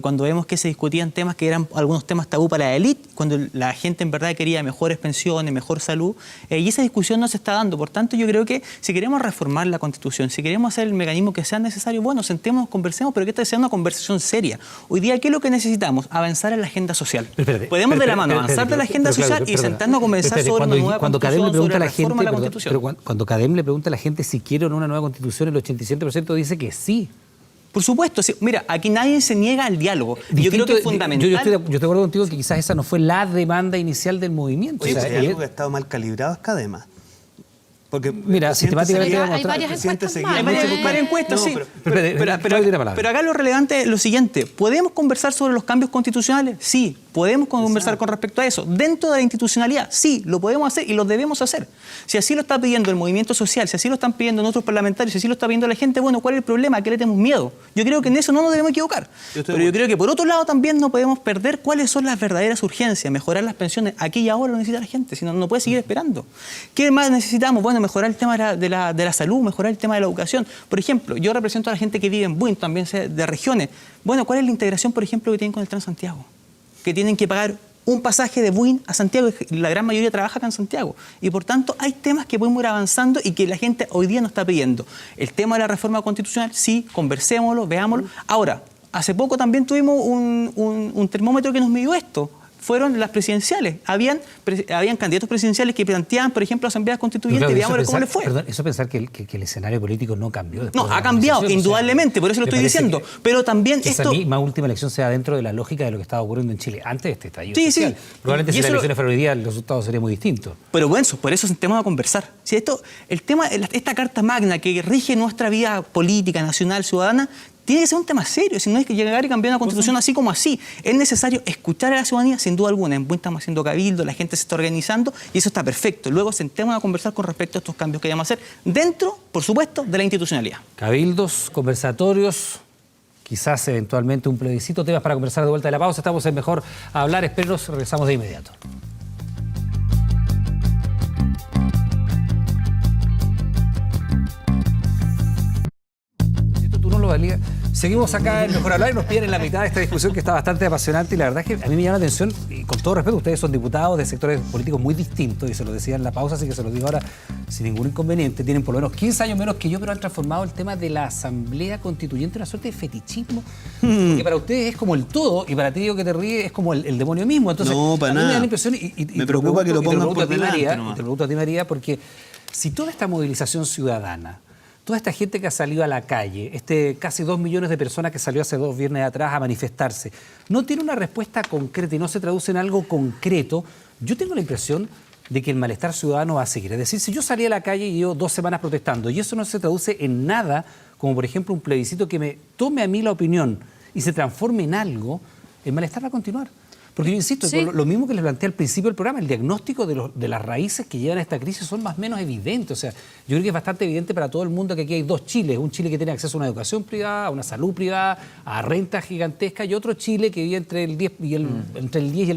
Cuando vemos que se discutían temas que eran algunos temas tabú para la élite, cuando la gente en verdad quería mejores pensiones, mejor salud, y esa discusión no se está dando. Por tanto, yo creo que si queremos reformar la Constitución, si queremos hacer el mecanismo que sea necesario, bueno, sentémonos, conversemos, pero que esta sea una conversación seria. Hoy día, ¿qué es lo que necesitamos? Avanzar en la agenda social. Podemos de la mano avanzar de la agenda social y sentarnos a conversar sobre una nueva Constitución, sobre la reforma de la Constitución. Pero cuando CADEM le pregunta a la gente si quiere una nueva Constitución, el 87% dice que sí. Por supuesto, sí. Mira, aquí nadie se niega al diálogo. Yo creo que es fundamental. Yo estoy de acuerdo contigo que quizás esa no fue la demanda inicial del movimiento. Oye, algo que ha estado mal calibrado es CADEMA. Porque mira, sistemáticamente hay varias encuestas más. Hay varias encuestas, sí. Pero acá lo relevante es lo siguiente. ¿Podemos conversar sobre los cambios constitucionales? Sí. ¿Podemos conversar con respecto a eso? Dentro de la institucionalidad, sí, lo podemos hacer y lo debemos hacer. Si así lo está pidiendo el movimiento social, si así lo están pidiendo nuestros parlamentarios, si así lo está pidiendo la gente, bueno, ¿cuál es el problema? ¿A qué le tenemos miedo? Yo creo que en eso no nos debemos equivocar. Pero yo creo que por otro lado también no podemos perder cuáles son las verdaderas urgencias. Mejorar las pensiones aquí y ahora lo necesita la gente, si no, no puede seguir esperando. ¿Qué más necesitamos? Bueno, mejorar el tema de la salud, mejorar el tema de la educación. Por ejemplo, yo represento a la gente que vive en Buin, también de regiones. Bueno, ¿cuál es la integración, por ejemplo, que tienen con el Transantiago? Que tienen que pagar un pasaje de Buin a Santiago, la gran mayoría trabaja acá en Santiago. Y por tanto, hay temas que podemos ir avanzando y que la gente hoy día nos está pidiendo. El tema de la reforma constitucional, sí, conversémoslo, veámoslo. Ahora, hace poco también tuvimos un termómetro que nos midió esto. Fueron las presidenciales. Habían candidatos presidenciales que planteaban, por ejemplo, asambleas constituyentes, y veamos cómo les fue. Perdón, eso pensar que el escenario político no cambió. No, ha cambiado, indudablemente, por eso lo estoy diciendo. Pero también esto... Esa misma última elección sea dentro de la lógica de lo que estaba ocurriendo en Chile antes de este estallido social. Sí. Probablemente si las elecciones fueran hoy día, el resultado sería muy distinto. Pero bueno, por eso sentemos a conversar. Si esta carta magna que rige nuestra vida política, nacional, ciudadana, tiene que ser un tema serio, si no es que llegar y cambiar una constitución así como así. Es necesario escuchar a la ciudadanía, sin duda alguna. En Buin estamos haciendo cabildo, la gente se está organizando y eso está perfecto. Luego sentémonos a conversar con respecto a estos cambios que vamos a hacer dentro, por supuesto, de la institucionalidad. Cabildos, conversatorios, quizás eventualmente un plebiscito, temas para conversar de vuelta de la pausa. Estamos en Mejor Hablar, espérenos, regresamos de inmediato. Tú no lo valías. Seguimos acá en Mejor Hablar y nos piden en la mitad de esta discusión que está bastante apasionante y la verdad es que a mí me llama la atención, y con todo respeto, ustedes son diputados de sectores políticos muy distintos y se lo decía en la pausa, así que se lo digo ahora sin ningún inconveniente. Tienen por lo menos 15 años menos que yo, pero han transformado el tema de la Asamblea Constituyente en una suerte de fetichismo, que para ustedes es como el todo y para ti, Diego, que te ríes, es como el demonio mismo. Entonces, no, para a mí me da nada. la impresión Me preocupa que lo pongan por delante Te nomás. pregunto a ti, María, porque si toda esta movilización ciudadana, toda esta gente que ha salido a la calle, casi 2 millones de personas que salió hace 2 viernes atrás a manifestarse, no tiene una respuesta concreta y no se traduce en algo concreto, yo tengo la impresión de que el malestar ciudadano va a seguir. Es decir, si yo salí a la calle y llevo 2 semanas protestando y eso no se traduce en nada, como por ejemplo un plebiscito que me tome a mí la opinión y se transforme en algo, el malestar va a continuar. Porque yo insisto, Sí. lo mismo que les planteé al principio del programa, el diagnóstico de las raíces que llevan a esta crisis son más o menos evidentes. O sea, yo creo que es bastante evidente para todo el mundo que aquí hay 2 Chiles. Un Chile que tiene acceso a una educación privada, a una salud privada, a rentas gigantescas, y otro Chile que vive entre el 10 y el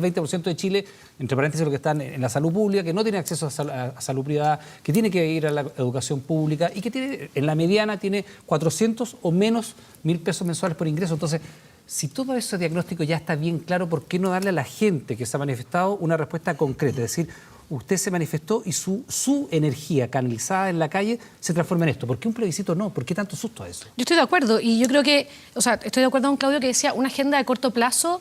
20% de Chile, entre paréntesis, lo que están en la salud pública, que no tiene acceso a salud privada, que tiene que ir a la educación pública y que tiene, en la mediana tiene 400 o menos 1.000 pesos mensuales por ingreso. Entonces, si todo ese diagnóstico ya está bien claro, ¿por qué no darle a la gente que se ha manifestado una respuesta concreta? Es decir, usted se manifestó y su energía canalizada en la calle se transforma en esto. ¿Por qué un plebiscito no? ¿Por qué tanto susto a eso? Yo estoy de acuerdo y yo creo que, o sea, estoy de acuerdo con Claudio que decía una agenda de corto plazo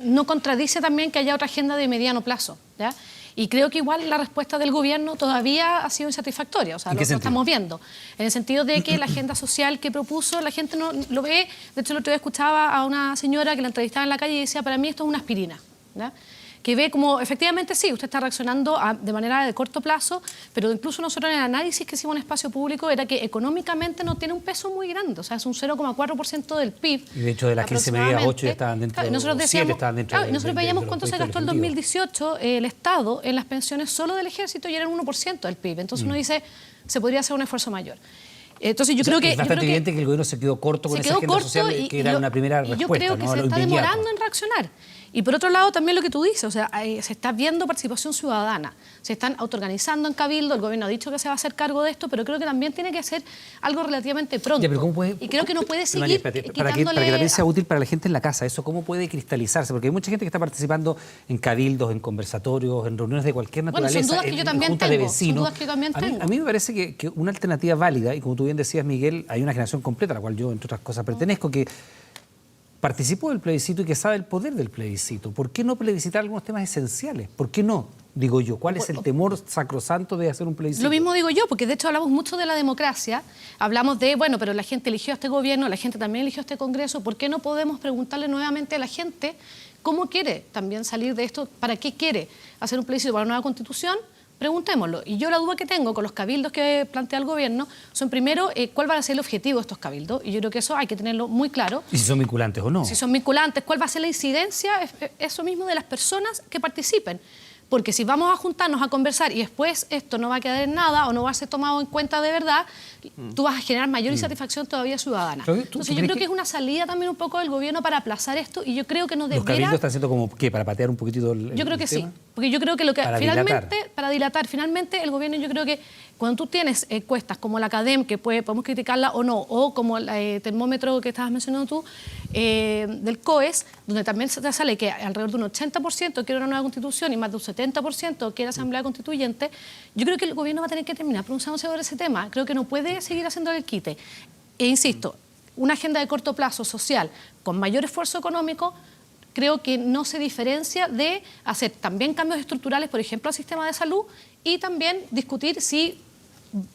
no contradice también que haya otra agenda de mediano plazo, ¿ya? Y creo que igual la respuesta del gobierno todavía ha sido insatisfactoria, o sea, ¿En lo qué sentido? estamos viendo. En el sentido de que la agenda social que propuso, la gente no lo ve. De hecho, el otro día escuchaba a una señora que la entrevistaba en la calle y decía, para mí esto es una aspirina, ¿ya? Que ve como, efectivamente, sí, usted está reaccionando de manera de corto plazo, pero incluso nosotros en el análisis que hicimos en Espacio Público era que económicamente no tiene un peso muy grande, o sea, es un 0,4% del PIB. Y de hecho, de las 15 medidas, 8 ya estaban dentro, Claro, y nosotros 7 decíamos, estaban dentro claro, y nosotros veíamos de los cuánto se proyectos gastó el legislativos. 2018 el Estado en las pensiones solo del Ejército y era el 1% del PIB. Entonces uno dice, se podría hacer un esfuerzo mayor. Entonces yo creo que... Es bastante evidente que el gobierno se quedó corto con esa agenda social, que era una primera respuesta. Yo creo que ¿no? se Lo está inmediato. demorando en reaccionar. Y por otro lado, también lo que tú dices, o sea, se está viendo participación ciudadana, se están autoorganizando en Cabildo, el gobierno ha dicho que se va a hacer cargo de esto, pero creo que también tiene que hacer algo relativamente pronto. Ya, pero ¿cómo puede, y creo que no puede María, seguir espérate, quitándole... para que también sea útil para la gente en la casa, eso cómo puede cristalizarse, porque hay mucha gente que está participando en cabildos, en conversatorios, en reuniones de cualquier Bueno, naturaleza, son dudas que yo en también juntas de tengo, son vecinos. dudas que yo también tengo. A mí me parece que una alternativa válida, y como tú bien decías, Miguel, hay una generación completa a la cual yo, entre otras cosas, pertenezco, que participó del plebiscito y que sabe el poder del plebiscito. ¿Por qué no plebiscitar algunos temas esenciales? ¿Por qué no? Digo yo, ¿cuál es el temor sacrosanto de hacer un plebiscito? Lo mismo digo yo, porque de hecho hablamos mucho de la democracia, hablamos de, bueno, pero la gente eligió a este gobierno, la gente también eligió a este Congreso, ¿por qué no podemos preguntarle nuevamente a la gente cómo quiere también salir de esto? ¿Para qué quiere hacer un plebiscito para una nueva Constitución? Preguntémoslo. Y yo la duda que tengo con los cabildos que plantea el gobierno son primero cuál va a ser el objetivo de estos cabildos, y yo creo que eso hay que tenerlo muy claro. ¿Y si son vinculantes o no? Si son vinculantes, cuál va a ser la incidencia, eso mismo, de las personas que participen. Porque si vamos a juntarnos a conversar y después esto no va a quedar en nada o no va a ser tomado en cuenta de verdad, tú vas a generar mayor insatisfacción todavía ciudadana. Entonces yo creo que es una salida también un poco del gobierno para aplazar esto, y yo creo que no ¿Los debería... cabildos están haciendo como qué, para patear un poquitito Yo creo que sí, tema? porque yo creo que lo que Para finalmente, dilatar. para dilatar, finalmente el gobierno, yo creo que cuando tú tienes encuestas como la CADEM, que podemos criticarla o no, o como el termómetro que estabas mencionando tú, del COES, donde también se te sale que alrededor de un 80% quiere una nueva constitución y más de un 70% quiere asamblea constituyente, yo creo que el gobierno va a tener que terminar pronunciándose sobre ese tema. Creo que no puede seguir haciendo el quite. E insisto, una agenda de corto plazo social con mayor esfuerzo económico creo que no se diferencia de hacer también cambios estructurales, por ejemplo, al sistema de salud, y también discutir si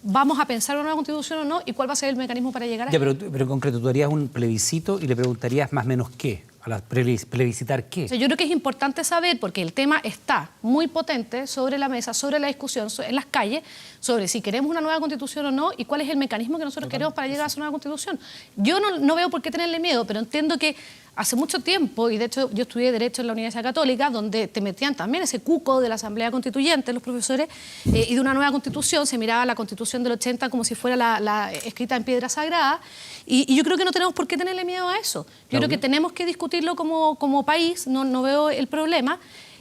vamos a pensar en una nueva constitución o no y cuál va a ser el mecanismo para llegar a Ya, ella. pero en concreto, tú harías un plebiscito y le preguntarías más o menos qué, a la plebiscitar qué. O sea, yo creo que es importante saber, porque el tema está muy potente sobre la mesa, sobre la discusión, en las calles, sobre si queremos una nueva constitución o no y cuál es el mecanismo que nosotros queremos para llegar a esa nueva constitución. Yo no veo por qué tenerle miedo, pero entiendo que hace mucho tiempo, y de hecho yo estudié Derecho en la Universidad Católica, donde te metían también ese cuco de la Asamblea Constituyente, los profesores, y de una nueva constitución, se miraba la Constitución del 80 como si fuera la escrita en piedra sagrada, y yo creo que no tenemos por qué tenerle miedo a eso. Yo creo que tenemos que discutirlo como país, no veo el problema,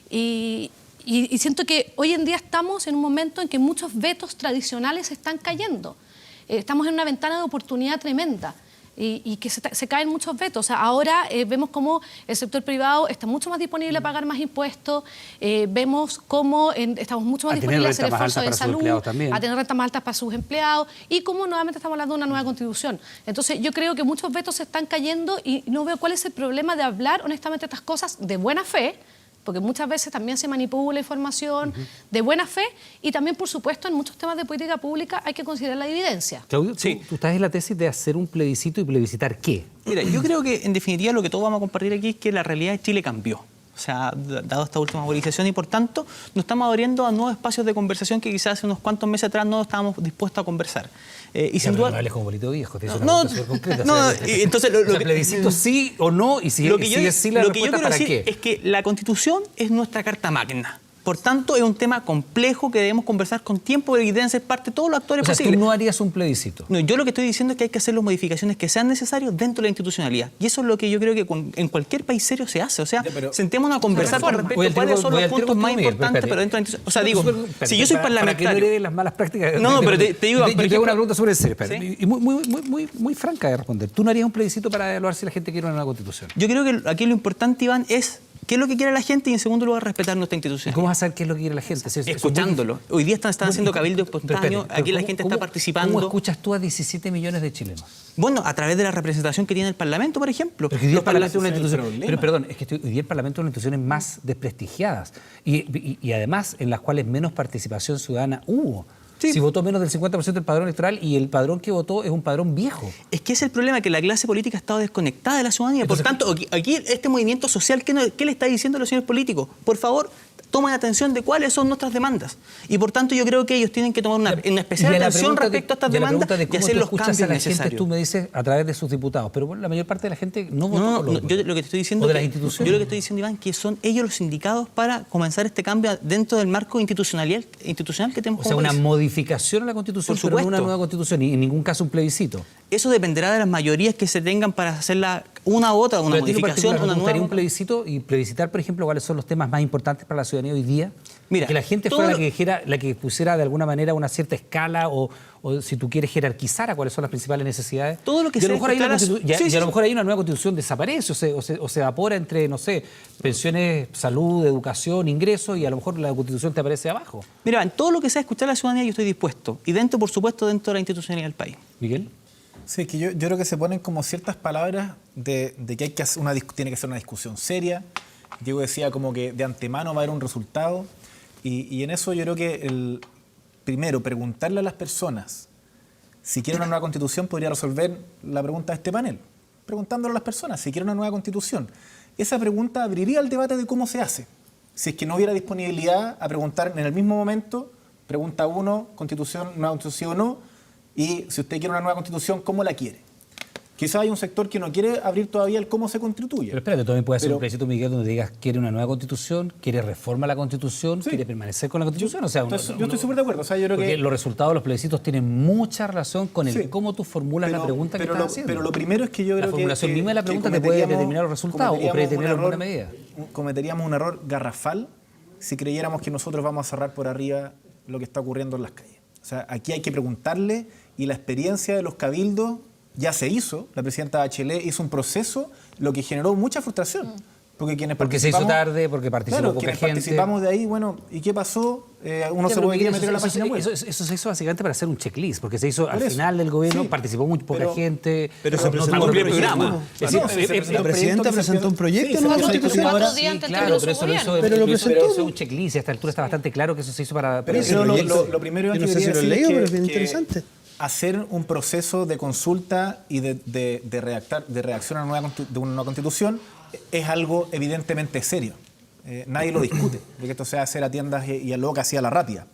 y siento que hoy en día estamos en un momento en que muchos vetos tradicionales están cayendo. Estamos en una ventana de oportunidad tremenda. y que se caen muchos vetos. O sea, ahora vemos cómo el sector privado está mucho más disponible a pagar más impuestos, vemos cómo estamos mucho más disponibles a hacer esfuerzos de salud, a tener rentas más altas para sus empleados y cómo nuevamente estamos hablando de una nueva constitución. Entonces yo creo que muchos vetos se están cayendo y no veo cuál es el problema de hablar honestamente estas cosas de buena fe, porque muchas veces también se manipula información de buena fe y también, por supuesto, en muchos temas de política pública hay que considerar la evidencia. Claudio, tú estás en la tesis de hacer un plebiscito y plebiscitar ¿qué? Mira, yo creo que en definitiva lo que todos vamos a compartir aquí es que la realidad de Chile cambió. O sea, dado esta última movilización y por tanto nos estamos abriendo a nuevos espacios de conversación que quizás hace unos cuantos meses atrás no estábamos dispuestos a conversar. Y sin duda... No hables como bolito viejo, te hice una pregunta súper concreta. Entonces... Lo que plebiscito sí o no, y si es sí la respuesta, ¿para qué? Es que la Constitución es nuestra carta magna. Por tanto, es un tema complejo que debemos conversar con tiempo y deben ser parte de todos los actores posibles. ¿Tú no harías un plebiscito? No, yo lo que estoy diciendo es que hay que hacer las modificaciones que sean necesarias dentro de la institucionalidad. Y eso es lo que yo creo que en cualquier país serio se hace. O sea, sentémonos a conversar con respecto a cuáles son los puntos más importantes, pero dentro de la institucionalidad. O sea, digo, si yo soy parlamentario... Para que no heredes las malas prácticas... No, pero te digo... Yo te hago una pregunta súper seria, y muy franca de responder. ¿Tú no harías un plebiscito para evaluar si la gente quiere una nueva constitución? Yo creo que aquí lo importante, Iván, es qué es lo que quiere la gente y en segundo lugar respetar nuestra institución. ¿Cómo vas a saber qué es lo que quiere la gente? Escuchándolo. Hoy día están haciendo cabildo espontáneo, aquí la gente está participando. ¿Cómo escuchas tú a 17 millones de chilenos? Bueno, a través de la representación que tiene el Parlamento, por ejemplo. Pero hoy día el Parlamento es una institución... Pero perdón, es que hoy día el Parlamento es una de las instituciones más desprestigiadas y además en las cuales menos participación ciudadana hubo. Sí. Si votó menos del 50% del padrón electoral y el padrón que votó es un padrón viejo. Es que es el problema, que la clase política ha estado desconectada de la ciudadanía. Entonces, por tanto, aquí este movimiento social, ¿qué le está diciendo a los señores políticos? Por favor, tomen atención de cuáles son nuestras demandas. Y por tanto yo creo que ellos tienen que tomar una especial atención respecto a estas demandas y hacer los cambios necesarios. Tú me dices a través de sus diputados, pero bueno, la mayor parte de la gente no votó por yo lo que estoy diciendo, de las instituciones. Yo lo que estoy diciendo, Iván, que son ellos los indicados para comenzar este cambio dentro del marco institucional que tenemos. O sea, una modificación a la Constitución, pero no una nueva Constitución y en ningún caso un plebiscito. Eso dependerá de las mayorías que se tengan para hacerla una u otra, una modificación, una nueva. Un plebiscito y plebiscitar, por ejemplo, cuáles son los temas más importantes para la ciudadanía hoy día. Mira, que la gente fuera la que pusiera de alguna manera una cierta escala o si tú quieres jerarquizar a cuáles son las principales necesidades. Todo lo que y a lo mejor ahí una nueva constitución desaparece o se evapora entre, no sé, pensiones, salud, educación, ingresos y a lo mejor la constitución te aparece abajo. Mira, en todo lo que sea escuchar a la ciudadanía yo estoy dispuesto. Y dentro, por supuesto, dentro de la institucionalidad del país. Miguel. Sí, que yo creo que se ponen como ciertas palabras de que hay que hacer tiene que ser una discusión seria. Diego decía como que de antemano va a haber un resultado. Y en eso yo creo que primero, preguntarle a las personas si quieren una nueva constitución podría resolver la pregunta de este panel. Preguntándole a las personas si quieren una nueva constitución. Esa pregunta abriría el debate de cómo se hace. Si es que no hubiera disponibilidad a preguntar en el mismo momento, pregunta uno, constitución, nueva constitución o no, y si usted quiere una nueva constitución, ¿cómo la quiere? Quizás hay un sector que no quiere abrir todavía el cómo se constituye. Pero espérate, también puede ser un plebiscito, Miguel, donde digas quiere una nueva constitución, quiere reforma a la constitución, quiere permanecer con la constitución. Yo estoy súper de acuerdo. O sea, yo creo que los resultados de los plebiscitos tienen mucha relación con el cómo tú formulas la pregunta que estás haciendo. Pero lo primero es que yo creo que... La formulación misma de la pregunta te puede determinar los resultados o predeterminar alguna medida. Cometeríamos un error garrafal si creyéramos que nosotros vamos a cerrar por arriba lo que está ocurriendo en las calles. O sea, aquí hay que preguntarle y la experiencia de los cabildos ya se hizo. La presidenta Bachelet hizo un proceso, lo que generó mucha frustración. Porque se hizo tarde, porque participó poca gente. Participamos de ahí, bueno, ¿y qué pasó? Uno se podría meter a la página web. Eso se hizo básicamente para hacer un checklist, porque se hizo al final del gobierno, participó muy poca gente. Pero se presentó un programa. La presidenta presentó un proyecto. Claro, pero eso lo presentó. Eso es un checklist, y a esta altura está bastante claro que eso se hizo para... Pero lo primero que quería decir es que hacer un proceso de consulta y de reacción a una nueva constitución es algo evidentemente serio. Nadie lo discute, de que esto se hace a tiendas y a lo que hacía la rápida.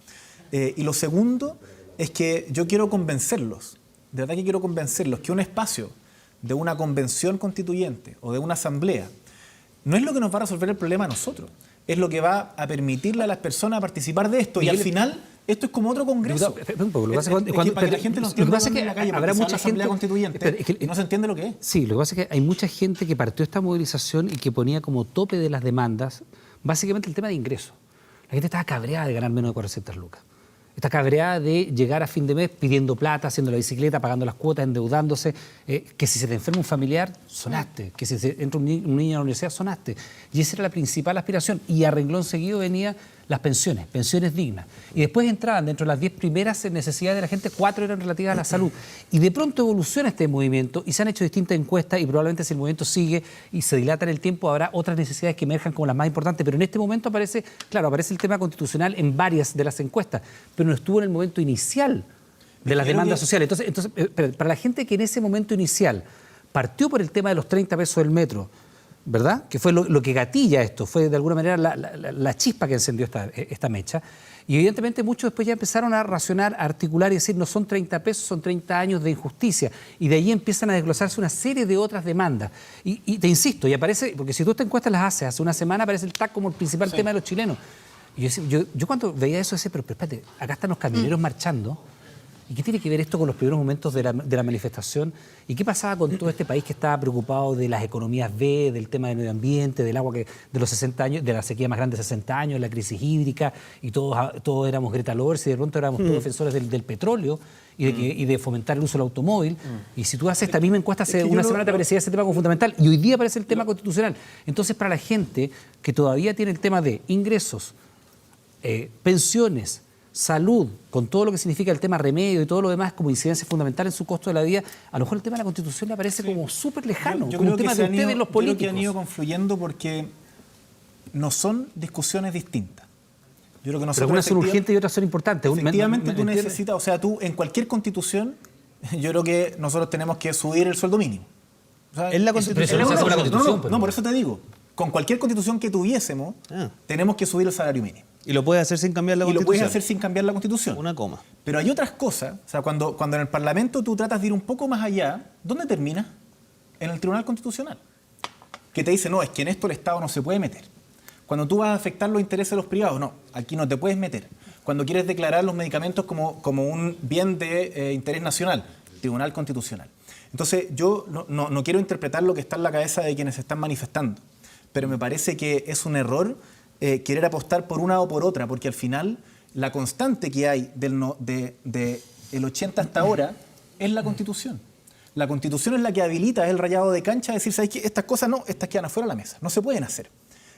Y lo segundo es que yo quiero convencerlos, de verdad que quiero convencerlos, que un espacio de una convención constituyente o de una asamblea no es lo que nos va a resolver el problema a nosotros, es lo que va a permitirle a las personas participar de esto. Y al final... Esto es como otro congreso. Lo que pasa es que la gente no entiende en la calle, habrá mucha gente constituyente y no se entiende lo que es. Sí, lo que pasa es que hay mucha gente que partió esta movilización y que ponía como tope de las demandas básicamente el tema de ingresos. La gente estaba cabreada de ganar menos de 400 lucas. esta cabreada de llegar a fin de mes pidiendo plata, haciendo la bicicleta, pagando las cuotas, endeudándose, que si se te enferma un familiar, sonaste, que si se entra un niño a la universidad, sonaste. Y esa era la principal aspiración. Y a renglón seguido venía las pensiones dignas. Y después entraban dentro de las 10 primeras necesidades de la gente, 4 eran relativas a la salud. Y de pronto evoluciona este movimiento y se han hecho distintas encuestas y probablemente si el movimiento sigue y se dilata en el tiempo habrá otras necesidades que emerjan como las más importantes. Pero en este momento aparece el tema constitucional en varias de las encuestas, pero no estuvo en el momento inicial de las demandas sociales. Entonces, para la gente que en ese momento inicial partió por el tema de los 30 pesos del metro, ¿verdad? Que fue lo que gatilla esto, fue de alguna manera la chispa que encendió esta mecha. Y evidentemente muchos después ya empezaron a racionar, a articular y decir, no son 30 pesos, son 30 años de injusticia. Y de ahí empiezan a desglosarse una serie de otras demandas. Y te insisto, y aparece, porque si tú esta encuesta las haces, hace una semana aparece el TAC como el principal tema de los chilenos. Y yo cuando veía eso decía, pero espérate, acá están los camioneros marchando. ¿Y qué tiene que ver esto con los primeros momentos de la manifestación? ¿Y qué pasaba con todo este país que estaba preocupado de las economías B, del tema del medio ambiente, del agua de los 60 años, de la sequía más grande de 60 años, la crisis hídrica, y todos éramos Greta Lovers y de pronto éramos todos defensores del petróleo y de fomentar el uso del automóvil? Y si tú haces esta misma encuesta hace una semana te aparecía ese tema como fundamental y hoy día aparece el tema constitucional. Entonces, para la gente que todavía tiene el tema de ingresos, pensiones, salud, con todo lo que significa el tema remedio y todo lo demás como incidencia fundamental en su costo de la vida, a lo mejor el tema de la Constitución le parece como súper lejano, yo como creo un tema que de ustedes los políticos. Yo creo que han ido confluyendo porque no son discusiones distintas. Yo creo que pero algunas son urgentes y otras son importantes. Efectivamente, tú necesitas, o sea, tú en cualquier constitución, yo creo que nosotros tenemos que subir el sueldo mínimo. O sea, Es la Constitución. No, por eso te digo, con cualquier constitución que tuviésemos, tenemos que subir el salario mínimo. Y lo puedes hacer sin cambiar la Y Constitución. lo puedes hacer sin cambiar la Constitución. Una coma. Pero hay otras cosas, o sea, cuando en el Parlamento tú tratas de ir un poco más allá, ¿dónde terminas? En el Tribunal Constitucional. Que te dice, no, es que en esto el Estado no se puede meter. Cuando tú vas a afectar los intereses de los privados, no, aquí no te puedes meter. Cuando quieres declarar los medicamentos como un bien de interés nacional, Tribunal Constitucional. Entonces, yo no quiero interpretar lo que está en la cabeza de quienes se están manifestando, pero me parece que es un error querer apostar por una o por otra, porque al final la constante que hay del 80 hasta ahora es la Constitución. La Constitución es la que habilita, es el rayado de cancha, decir, ¿sabes qué? Estas cosas no, estas quedan afuera de la mesa, no se pueden hacer.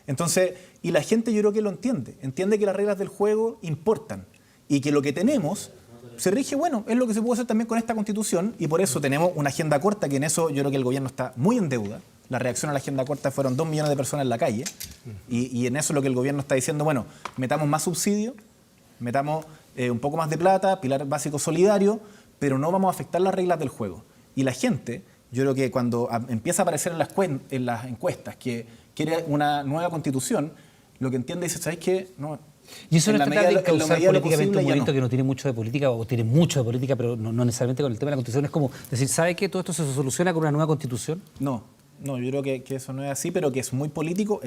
Entonces, y la gente yo creo que lo entiende que las reglas del juego importan y que lo que tenemos se rige, bueno, es lo que se puede hacer también con esta Constitución y por eso tenemos una agenda corta, que en eso yo creo que el gobierno está muy en deuda. La reacción a la agenda corta fueron 2 millones de personas en la calle y en eso es lo que el gobierno está diciendo, bueno, metamos más subsidio, metamos un poco más de plata, pilar básico solidario, pero no vamos a afectar las reglas del juego. Y la gente, yo creo que cuando empieza a aparecer en las encuestas que quiere una nueva Constitución, lo que entiende es, ¿sabes qué? No, y eso no es tratar de causar políticamente un movimiento no. que no tiene mucho de política o tiene mucho de política, pero no necesariamente con el tema de la Constitución. Es como decir, ¿sabe que todo esto se soluciona con una nueva Constitución? No, yo creo que eso no es así, pero que es muy político,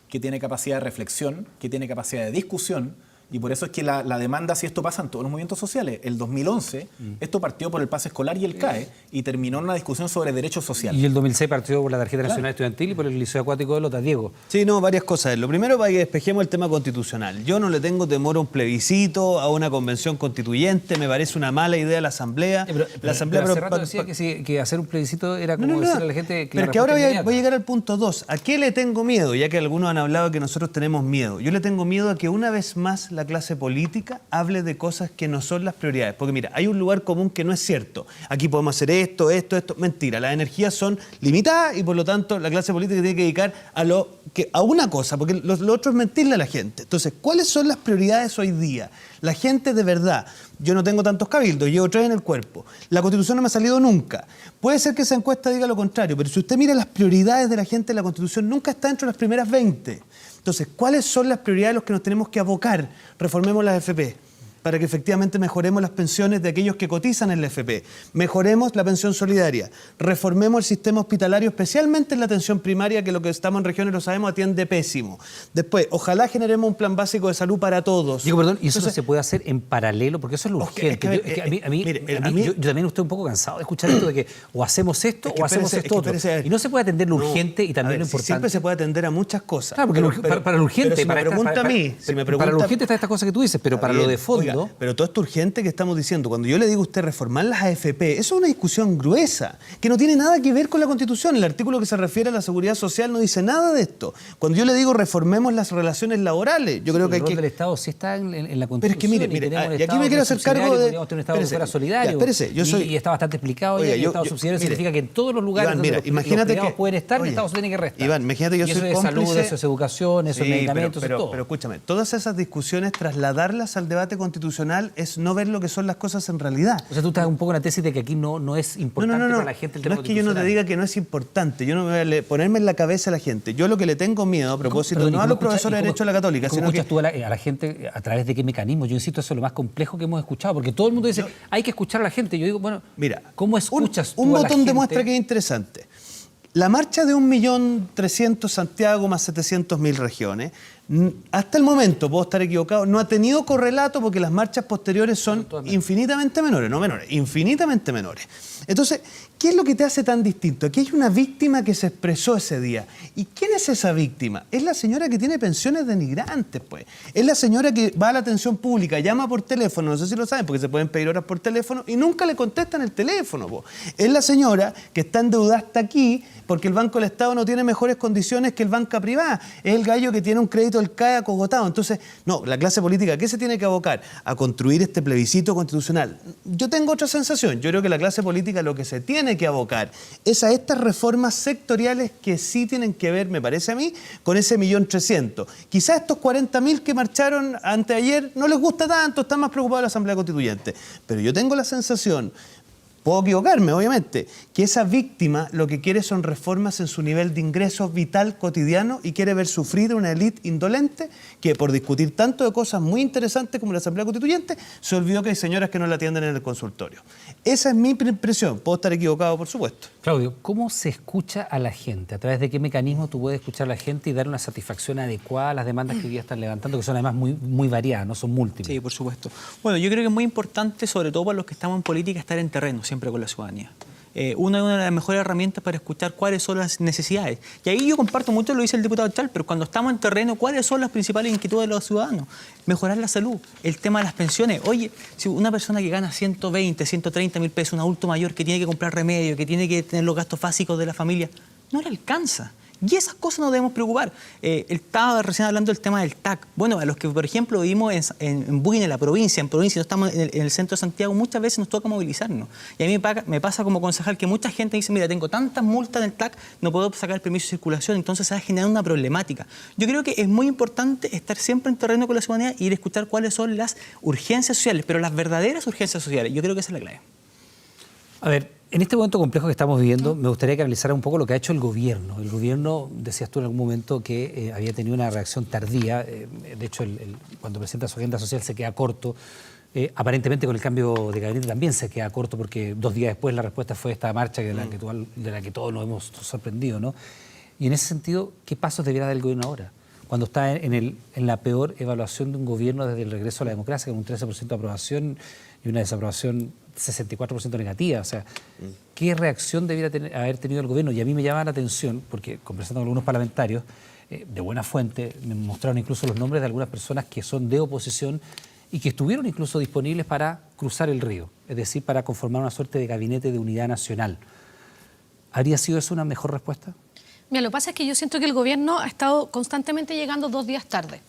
que tiene capacidad de reflexión, que tiene capacidad de discusión. Y por eso es que la demanda, si esto pasa en todos los movimientos sociales, el 2011, esto partió por el pase escolar y el CAE y terminó en una discusión sobre derechos sociales. Y el 2006 partió por la tarjeta nacional estudiantil y por el Liceo Acuático de Lota, Diego. Sí, no, varias cosas. Lo primero, para que despejemos el tema constitucional. Yo no le tengo temor a un plebiscito, a una convención constituyente, me parece una mala idea la Asamblea. La Asamblea hace rato decía que hacer un plebiscito era como decirle a la gente que pero que ahora voy a llegar al punto 2. ¿A qué le tengo miedo? Ya que algunos han hablado que nosotros tenemos miedo. Yo le tengo miedo a que una vez más la clase política hable de cosas que no son las prioridades. Porque mira, hay un lugar común que no es cierto. Aquí podemos hacer esto. Mentira, las energías son limitadas y por lo tanto la clase política tiene que dedicar a una cosa, porque lo otro es mentirle a la gente. Entonces, ¿cuáles son las prioridades hoy día? La gente de verdad, yo no tengo tantos cabildos, llevo 3 en el cuerpo. La Constitución no me ha salido nunca. Puede ser que esa encuesta diga lo contrario, pero si usted mira las prioridades de la gente, la Constitución nunca está entre las primeras 20. Entonces, ¿cuáles son las prioridades a las que nos tenemos que abocar? Reformemos las FP para que efectivamente mejoremos las pensiones de aquellos que cotizan en la FP. Mejoremos la pensión solidaria. Reformemos el sistema hospitalario, especialmente en la atención primaria, que lo que estamos en regiones lo sabemos, atiende pésimo. Después, ojalá generemos un plan básico de salud para todos. Digo, perdón, y eso no se puede hacer en paralelo, porque eso es lo urgente. Yo también estoy un poco cansado de escuchar esto de que o hacemos esto o hacemos esto otro. Y no se puede atender lo urgente y también lo importante. Siempre se puede atender a muchas cosas. Claro, porque para lo urgente... Pero si me pregunta a mí... Para lo urgente está esta cosa que tú dices, pero para lo de fondo... segundo. Pero todo esto urgente que estamos diciendo, cuando yo le digo a usted reformar las AFP, eso es una discusión gruesa, que no tiene nada que ver con la Constitución. El artículo que se refiere a la seguridad social no dice nada de esto. Cuando yo le digo reformemos las relaciones laborales, yo creo que hay que... El rol del Estado sí está en la Constitución. Pero es que mire, y aquí me quiero hacer cargo de... Podríamos tener un Estado que fuera solidario. Espérese, yo soy... Y está bastante explicado. Oiga, y el Estado subsidiario significa que en todos los lugares Iván, donde imagínate los privados que pueden estar, el Estado se tiene que restar. Iván, imagínate, yo y soy eso es cómplice... salud, eso es educación, eso es medicamentos, eso es todo. Pero escúchame, todas esas discusiones, trasladarlas al debate constitucional es no ver lo que son las cosas en realidad. O sea, tú estás un poco en la tesis de que aquí no es importante para la gente el tema No es que yo no te diga que no es importante, yo no me voy a ponerme en la cabeza a la gente. Yo lo que le tengo miedo, a propósito, no a los profesores de Derecho de la Católica, ¿cómo sino que... escuchas tú a la gente a través de qué mecanismo? Yo insisto, eso es lo más complejo que hemos escuchado, porque todo el mundo dice, hay que escuchar a la gente. Yo digo, bueno, mira, ¿cómo escuchas tú un a la botón gente? demuestra que es interesante. La marcha de 1.300.000 Santiago más 700.000 regiones, hasta el momento, puedo estar equivocado, no ha tenido correlato porque las marchas posteriores son infinitamente menores, no menores, infinitamente menores. Entonces, ¿qué es lo que te hace tan distinto? Aquí hay una víctima que se expresó ese día. ¿Y quién es esa víctima? Es la señora que tiene pensiones denigrantes, pues. Es la señora que va a la atención pública, llama por teléfono, no sé si lo saben, porque se pueden pedir horas por teléfono y nunca le contestan el teléfono, pues. Es la señora que está endeudada hasta aquí porque el Banco del Estado no tiene mejores condiciones que el banca privada. Es el gallo que tiene un crédito del CAE acogotado. Entonces, no, la clase política, ¿a qué se tiene que abocar? A construir este plebiscito constitucional. Yo tengo otra sensación. Yo creo que la clase política lo que se tiene que abocar es a estas reformas sectoriales que sí tienen que ver, me parece a mí, con ese 1.300.000. Quizás estos 40.000 que marcharon anteayer no les gusta tanto, están más preocupados de la Asamblea Constituyente. Pero yo tengo la sensación, puedo equivocarme, obviamente, que esa víctima lo que quiere son reformas en su nivel de ingresos vital cotidiano y quiere ver sufrir una élite indolente que por discutir tanto de cosas muy interesantes como la Asamblea Constituyente se olvidó que hay señoras que no la atienden en el consultorio. Esa es mi impresión. Puedo estar equivocado, por supuesto. Claudio, ¿cómo se escucha a la gente? ¿A través de qué mecanismo tú puedes escuchar a la gente y dar una satisfacción adecuada a las demandas que hoy día están levantando, que son además muy variadas, no son múltiples? Sí, por supuesto. Bueno, yo creo que es muy importante, sobre todo para los que estamos en política, estar en terreno siempre con la ciudadanía. Una de las mejores herramientas para escuchar cuáles son las necesidades. Y ahí yo comparto mucho lo que dice el diputado Chal, pero cuando estamos en terreno, ¿cuáles son las principales inquietudes de los ciudadanos? Mejorar la salud, el tema de las pensiones. Oye, si una persona que gana 120, 130.000 pesos, un adulto mayor que tiene que comprar remedio, que tiene que tener los gastos básicos de la familia, no le alcanza. Y esas cosas nos debemos preocupar. Estaba recién hablando del tema del TAC. Bueno, a los que, por ejemplo, vivimos en Buin, en la provincia, no estamos en el centro de Santiago, muchas veces nos toca movilizarnos. Y a mí me pasa como concejal que mucha gente dice, mira, tengo tantas multas en el TAC, no puedo sacar el permiso de circulación, entonces se va a generar una problemática. Yo creo que es muy importante estar siempre en terreno con la ciudadanía y ir a escuchar cuáles son las urgencias sociales, pero las verdaderas urgencias sociales. Yo creo que esa es la clave. A ver, en este momento complejo que estamos viviendo, me gustaría que analizara un poco lo que ha hecho el gobierno. El gobierno, decías tú en algún momento que había tenido una reacción tardía. De hecho, cuando presenta su agenda social se queda corto. Aparentemente con el cambio de gabinete también se queda corto porque 2 días después la respuesta fue esta marcha de la que todos nos hemos sorprendido, ¿no? Y en ese sentido, ¿qué pasos debiera dar el gobierno ahora? Cuando está en la peor evaluación de un gobierno desde el regreso a la democracia, con un 13% de aprobación y una desaprobación 64% negativa. O sea, ¿qué reacción debiera haber tenido el gobierno? Y a mí me llama la atención, porque conversando con algunos parlamentarios, de buena fuente, me mostraron incluso los nombres de algunas personas que son de oposición y que estuvieron incluso disponibles para cruzar el río, es decir, para conformar una suerte de gabinete de unidad nacional. ¿Habría sido eso una mejor respuesta? Mira, lo que pasa es que yo siento que el gobierno ha estado constantemente llegando 2 días tarde.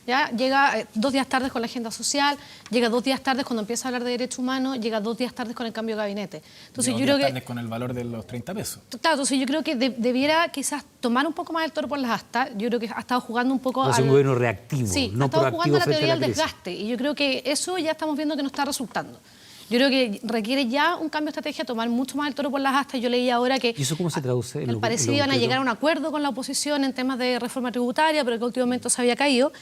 ¿Ya? Llega 2 días tarde con la agenda social, llega 2 días tarde cuando empieza a hablar de derechos humanos, llega 2 días tarde con el cambio de gabinete. Entonces yo creo que con el valor de los 30 pesos. Claro, entonces yo creo que debiera quizás tomar un poco más el toro por las astas. Yo creo que ha estado jugando un poco es un gobierno reactivo, sí, no ha estado proactivo jugando a la frente teoría a la del crisis. desgaste. Y yo creo que eso ya estamos viendo que no está resultando. Yo creo que requiere ya un cambio de estrategia, tomar mucho más el toro por las astas. Yo leí ahora que... ¿Y eso cómo se traduce? Al parecer iban a llegar a un acuerdo con la oposición en temas de reforma tributaria, pero que últimamente se había caído.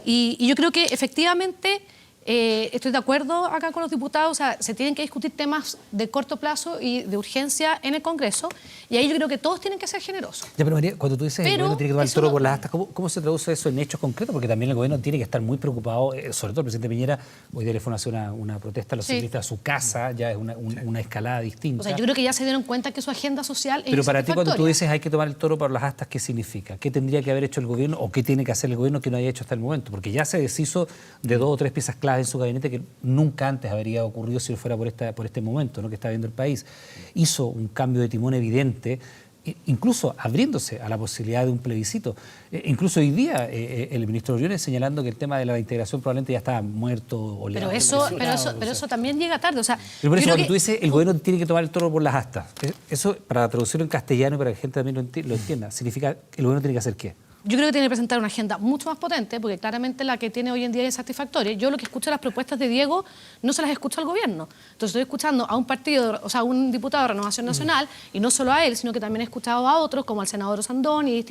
Y yo creo que efectivamente estoy de acuerdo acá con los diputados, o sea, se tienen que discutir temas de corto plazo y de urgencia en el Congreso, y ahí yo creo que todos tienen que ser generosos. Ya, pero María, cuando tú dices que el gobierno tiene que tomar el toro por las astas, ¿cómo se traduce eso en hechos concretos? Porque también el gobierno tiene que estar muy preocupado, sobre todo el presidente Piñera, hoy día le fueron a hacer una protesta a los ciclistas a su casa, ya es una escalada distinta. O sea, yo creo que ya se dieron cuenta que su agenda social es Pero para ti, cuando tú insatisfactoria. dices hay que tomar el toro por las astas, ¿qué significa? ¿Qué tendría que haber hecho el gobierno o qué tiene que hacer el gobierno que no haya hecho hasta el momento? Porque ya se deshizo de 2 o 3 piezas clave en su gabinete que nunca antes habría ocurrido si no fuera por este momento, ¿no?, que está viendo el país. Hizo un cambio de timón evidente, incluso abriéndose a la posibilidad de un plebiscito. Incluso hoy día el ministro Briones señalando que el tema de la integración probablemente ya está muerto o Pero eso también llega tarde. O sea, pero por eso, yo creo cuando que tú dices el gobierno tiene que tomar el toro por las astas, eso, para traducirlo en castellano y para que la gente también lo entienda, significa que el gobierno tiene que hacer ¿qué? Yo creo que tiene que presentar una agenda mucho más potente, porque claramente la que tiene hoy en día es insatisfactoria. Yo lo que escucho de las propuestas de Diego no se las escucho al gobierno. Entonces estoy escuchando a un partido, o sea, a un diputado de Renovación Nacional, y no solo a él, sino que también he escuchado a otros, como al senador Osandón y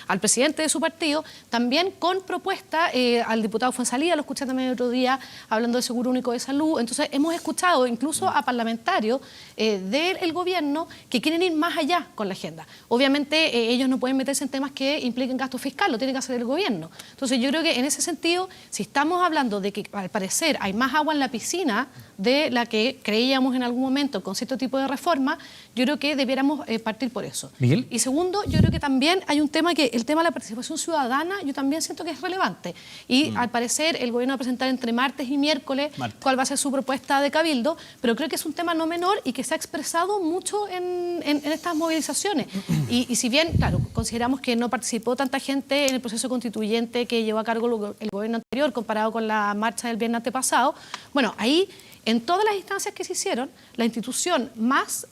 al presidente de su partido, también con propuesta, al diputado Fuenzalía, lo escuché también el otro día, hablando de Seguro Único de Salud. Entonces hemos escuchado incluso a parlamentarios del gobierno que quieren ir más allá con la agenda. Obviamente ellos no pueden meterse en temas que impliquen gasto fiscal, lo tiene que hacer el gobierno. Entonces yo creo que en ese sentido, si estamos hablando de que al parecer hay más agua en la piscina de la que creíamos en algún momento con cierto tipo de reforma, yo creo que debiéramos partir por eso. ¿Miguel? Y segundo, yo creo que también hay un tema que el tema de la participación ciudadana, yo también siento que es relevante. Y al parecer el gobierno va a presentar entre martes y miércoles cuál va a ser su propuesta de cabildo, pero creo que es un tema no menor y que se ha expresado mucho en estas movilizaciones. Y si bien, claro, consideramos que no participó tanta gente en el proceso constituyente que llevó a cargo el gobierno anterior comparado con la marcha del viernes antepasado, bueno, ahí en todas las instancias que se hicieron, la institución más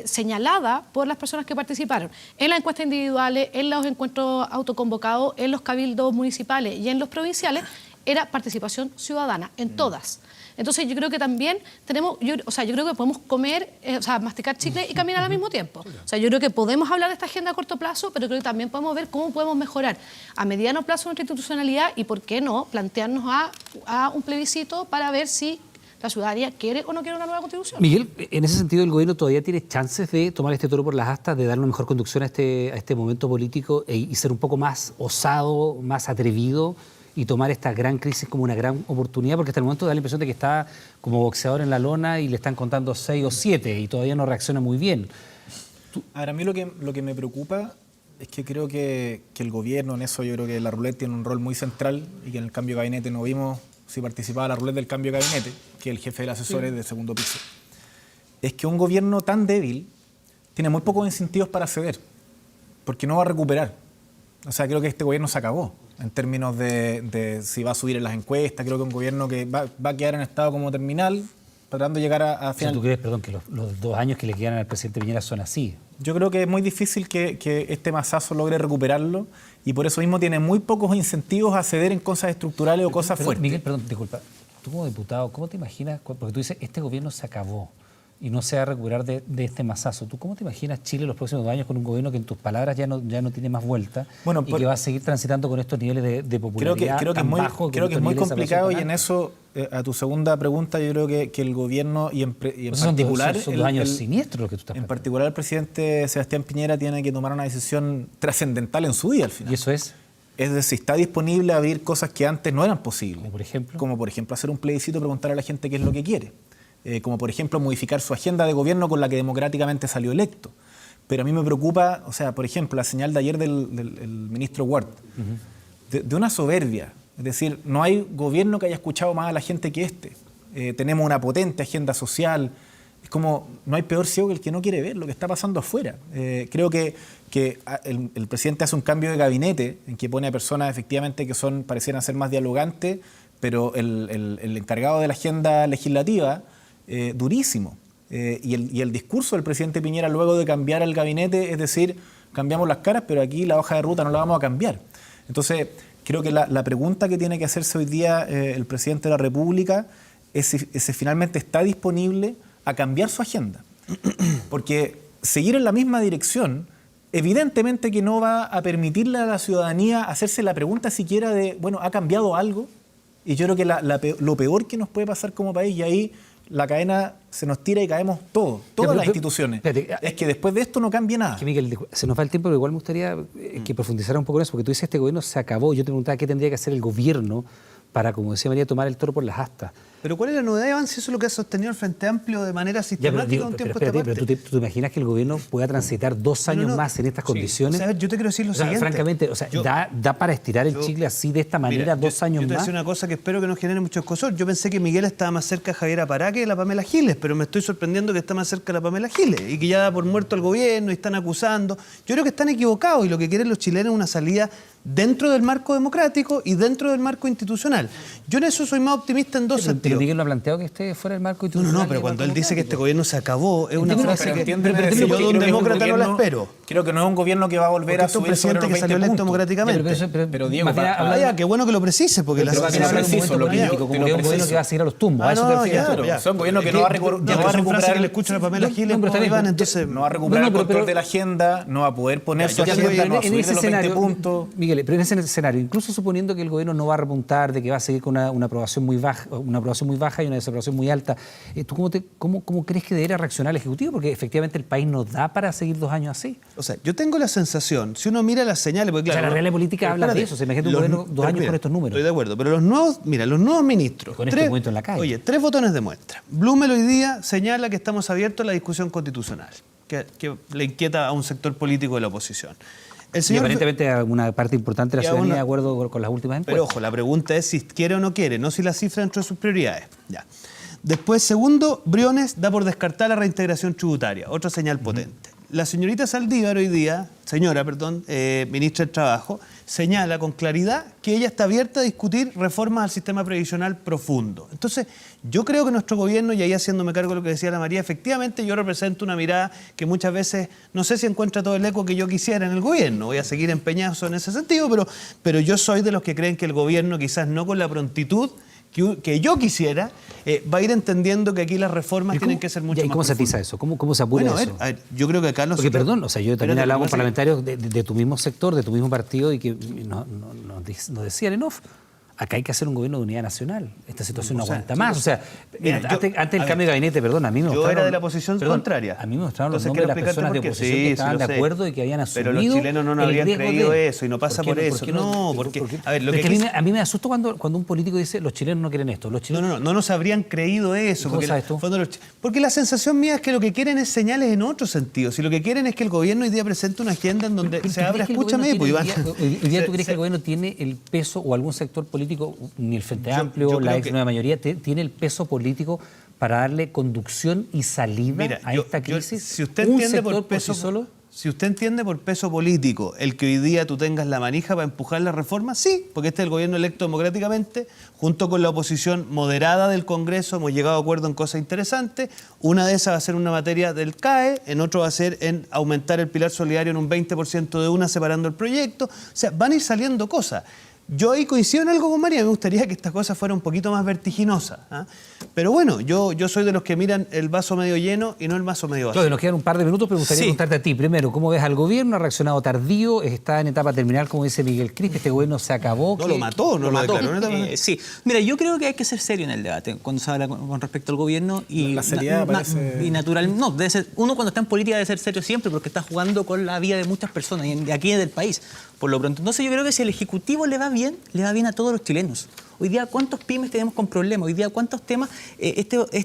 señalada por las personas que participaron en las encuestas individuales, en los encuentros autoconvocados, en los cabildos municipales y en los provinciales, era participación ciudadana, en todas. Entonces yo creo que también tenemos, yo creo que podemos comer, masticar chicle y caminar al mismo tiempo. O sea, yo creo que podemos hablar de esta agenda a corto plazo, pero creo que también podemos ver cómo podemos mejorar a mediano plazo nuestra institucionalidad y, ¿por qué no?, plantearnos a un plebiscito para ver si la ciudadanía quiere o no quiere una nueva constitución. Miguel, en ese sentido, ¿el gobierno todavía tiene chances de tomar este toro por las astas, de dar una mejor conducción a este momento político y ser un poco más osado, más atrevido y tomar esta gran crisis como una gran oportunidad? Porque hasta el momento da la impresión de que está como boxeador en la lona y le están contando 6 o 7 y todavía no reacciona muy bien. Ahora, a mí lo que me preocupa es que creo que el gobierno en eso, yo creo que la ruleta tiene un rol muy central y que en el cambio de gabinete no vimos si participaba la ruleta del cambio de gabinete, que es el jefe de los asesores de segundo piso. Es que un gobierno tan débil tiene muy pocos incentivos para ceder, porque no va a recuperar. O sea, creo que este gobierno se acabó en términos de si va a subir en las encuestas. Creo que un gobierno que va a quedar en estado como terminal, tratando de llegar a final. ¿Tú crees, perdón, que los 2 años que le quedan al presidente Piñera son así? Yo creo que es muy difícil que este mazazo logre recuperarlo y por eso mismo tiene muy pocos incentivos a ceder en cosas estructurales o cosas fuertes. Miguel, perdón, disculpa. Tú como diputado, ¿cómo te imaginas? Porque tú dices, este gobierno se acabó y no se va a recuperar de este mazazo. ¿Tú cómo te imaginas Chile los próximos 2 años con un gobierno que en tus palabras ya no tiene más vuelta y que va a seguir transitando con estos niveles de popularidad tan bajos? Creo que es muy complicado y en eso, a tu segunda pregunta, yo creo que el gobierno y en particular... Son 2 años siniestros los que tú estás En planteando. particular el presidente Sebastián Piñera tiene que tomar una decisión trascendental en su vida al final. ¿Y eso es? Es decir, está disponible a abrir cosas que antes no eran posibles. ¿Como por ejemplo? Hacer un plebiscito y preguntar a la gente qué es lo que quiere. Como por ejemplo modificar su agenda de gobierno con la que democráticamente salió electo. Pero a mí me preocupa, o sea, por ejemplo, la señal de ayer del ministro Ward, de una soberbia. Es decir, no hay gobierno que haya escuchado más a la gente que este. Tenemos una potente agenda social. Es como, no hay peor ciego que el que no quiere ver lo que está pasando afuera. Creo que el presidente hace un cambio de gabinete en que pone a personas efectivamente que parecieran ser más dialogantes, pero el encargado de la agenda legislativa, durísimo. Y el discurso del presidente Piñera luego de cambiar el gabinete, es decir, cambiamos las caras, pero aquí la hoja de ruta no la vamos a cambiar. Entonces, creo que la pregunta que tiene que hacerse hoy día el presidente de la República es si finalmente está disponible a cambiar su agenda. Porque seguir en la misma dirección, evidentemente que no va a permitirle a la ciudadanía hacerse la pregunta siquiera de, bueno, ¿ha cambiado algo? Y yo creo que lo peor que nos puede pasar como país, y ahí la cadena se nos tira y caemos todas las instituciones, es que después de esto no cambie nada. Que Miguel, se nos va el tiempo, pero igual me gustaría que profundizara un poco en eso, porque tú dices este gobierno se acabó. Yo te preguntaba qué tendría que hacer el gobierno para, como decía María, tomar el toro por las astas. Pero ¿cuál es la novedad, Iván, si eso es lo que ha sostenido el Frente Amplio de manera sistemática un tiempo esta parte? Pero ¿tú te imaginas que el gobierno pueda transitar 2 años más en estas condiciones? O sea, yo te quiero decir lo siguiente. Francamente, ¿da para estirar el chicle así de esta manera 2 años más? Yo te voy a más? decir una cosa que espero que no genere mucho escozor. Yo pensé que Miguel estaba más cerca de Javier Apará que de la Pamela Giles, pero me estoy sorprendiendo que está más cerca de la Pamela Giles y que ya da por muerto al gobierno y están acusando. Yo creo que están equivocados y lo que quieren los chilenos es una salida dentro del marco democrático y dentro del marco institucional. Yo en eso soy más optimista en dos sentidos. Pero Miguel no ha planteado que esté fuera del marco institucional. No, pero cuando él dice que este gobierno se acabó, es una frase que yo de un creo demócrata no la espero. Creo que no es un gobierno que va a volver a subir sobre los 20 que salió electo puntos. democráticamente. Pero Diego, qué bueno que lo precises, porque la sensación es como un gobierno que va a seguir a los tumbos. A eso te refieres. Son gobiernos que no va a recuperar que le escucho a la Pamela Giles, entonces no va a recuperar el control de la agenda, no va a poder poner su agenda, no va a subir de los 20 puntos. Miguel, pero en ese escenario, incluso suponiendo que el gobierno no va a repuntar, de que va a seguir con una aprobación muy baja y una desaprobación muy alta, ¿tú cómo crees que debería reaccionar el Ejecutivo? Porque efectivamente el país no da para seguir 2 años así. O sea, yo tengo la sensación, si uno mira las señales, porque claro, la realidad política habla de eso, se imagina un gobierno 2 años con estos números. Estoy de acuerdo, pero los nuevos ministros, con este momento en la calle. Oye, 3 botones de muestra. Blumel hoy día señala que estamos abiertos a la discusión constitucional, que le inquieta a un sector político de la oposición. Y aparentemente una parte importante de la ciudadanía de acuerdo con las últimas encuestas. Pero ojo, la pregunta es si quiere o no quiere, no si la cifra dentro de sus prioridades. Ya. Después, segundo, Briones da por descartar la reintegración tributaria, otra señal potente. La señorita Saldívar hoy día, ministra del Trabajo, señala con claridad que ella está abierta a discutir reformas al sistema previsional profundo. Entonces, yo creo que nuestro gobierno, y ahí haciéndome cargo de lo que decía la María, efectivamente yo represento una mirada que muchas veces, no sé si encuentra todo el eco que yo quisiera en el gobierno, voy a seguir empeñado en ese sentido, pero yo soy de los que creen que el gobierno, quizás no con la prontitud que yo quisiera, va a ir entendiendo que aquí las reformas tienen que ser mucho más ¿Y cómo se atiza eso? ¿Cómo se apura eso? A ver, yo creo que acá Porque, perdón, o sea, yo también hablaba con parlamentarios de tu mismo sector, de tu mismo partido, y que nos decían en off, acá hay que hacer un gobierno de unidad nacional. Esta situación no aguanta más. O sea, antes del cambio de gabinete, perdón, a mí me mostraron... Yo era de la posición contraria. A mí me mostraron los nombres de las personas de oposición que estaban de acuerdo y que habían asumido. Pero los chilenos no habrían creído eso y no pasa por eso. No, porque... A ver, a mí me asusta cuando un político dice los chilenos no quieren esto. No nos habrían creído eso. ¿Cómo sabes tú? Porque la sensación mía es que lo que quieren es señales en otro sentido. Si lo que quieren es que el gobierno hoy día presente una agenda en donde se abra, escúchame, pues Iván. ¿Hoy día tú crees que el gobierno tiene el peso o algún sector político, ni el Frente Amplio, la ex nueva mayoría, tiene el peso político para darle conducción y salida a esta crisis? Si usted entiende por peso solo, si usted entiende por peso político el que hoy día tú tengas la manija para empujar la reforma, sí, porque este es el gobierno electo democráticamente, junto con la oposición moderada del Congreso, hemos llegado a acuerdo en cosas interesantes. Una de esas va a ser una materia del CAE, en otro va a ser en aumentar el pilar solidario en un 20% de una, separando el proyecto. O sea, van a ir saliendo cosas. Yo ahí coincido en algo con María, me gustaría que esta cosa fuera un poquito más vertiginosa. Pero bueno, yo soy de los que miran el vaso medio lleno y no el vaso medio vacío. Claro, nos quedan un par de minutos, pero me gustaría preguntarte a ti. Primero, ¿cómo ves al gobierno? ¿Ha reaccionado tardío? ¿Está en etapa terminal, como dice Miguel Crisp? ¿Este gobierno se acabó? No lo mató, no lo declaró. Sí, mira, yo creo que hay que ser serio en el debate cuando se habla con respecto al gobierno. Y la seriedad parece... Y natural, no, debe ser, uno cuando está en política debe ser serio siempre porque está jugando con la vida de muchas personas y de aquí del país, por lo pronto. Entonces yo creo que si el Ejecutivo le va bien a todos los chilenos. Hoy día, ¿cuántos pymes tenemos con problemas? Hoy día, ¿cuántos temas?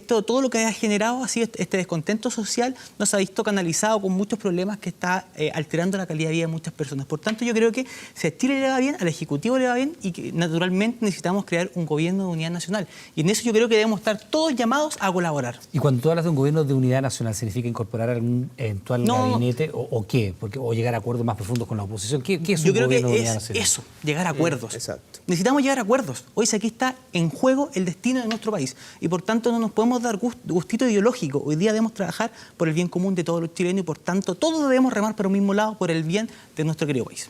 Todo lo que ha generado así este descontento social nos ha visto canalizado con muchos problemas que está alterando la calidad de vida de muchas personas. Por tanto, yo creo que si a Chile le va bien, al Ejecutivo le va bien y que naturalmente necesitamos crear un gobierno de unidad nacional. Y en eso yo creo que debemos estar todos llamados a colaborar. Y cuando tú hablas de un gobierno de unidad nacional, ¿significa incorporar algún eventual gabinete o qué? O llegar a acuerdos más profundos con la oposición. ¿Qué es un gobierno de unidad nacional? Yo creo que es eso, llegar a acuerdos. Exacto. Necesitamos llegar a acuerdos. Hoy aquí está en juego el destino de nuestro país y por tanto no nos podemos dar gustito ideológico. Hoy día debemos trabajar por el bien común de todos los chilenos y por tanto todos debemos remar por un mismo lado por el bien de nuestro querido país.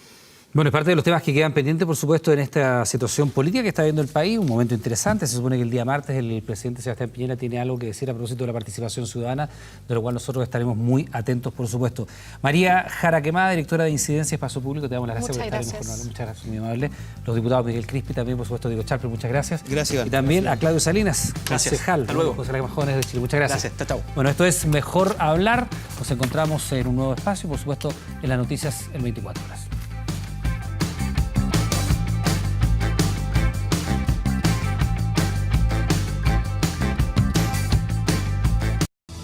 Bueno, es parte de los temas que quedan pendientes, por supuesto, en esta situación política que está viviendo el país, un momento interesante. Se supone que el día martes el presidente Sebastián Piñera tiene algo que decir a propósito de la participación ciudadana, de lo cual nosotros estaremos muy atentos, por supuesto. María Jara Quemada, directora de Incidencia y Espacio Público, te damos las gracias por estar en Jornal. Muchas gracias, muy amable. Los diputados Miguel Crisp y también, por supuesto, Diego Charper, muchas gracias. Gracias. Y también a Claudio Salinas, concejal. Hasta luego. José Las Jóvenes de Chile. Muchas gracias. Gracias. Chao. Bueno, esto es Mejor Hablar. Nos encontramos en un nuevo espacio, por supuesto, en las noticias en 24 horas.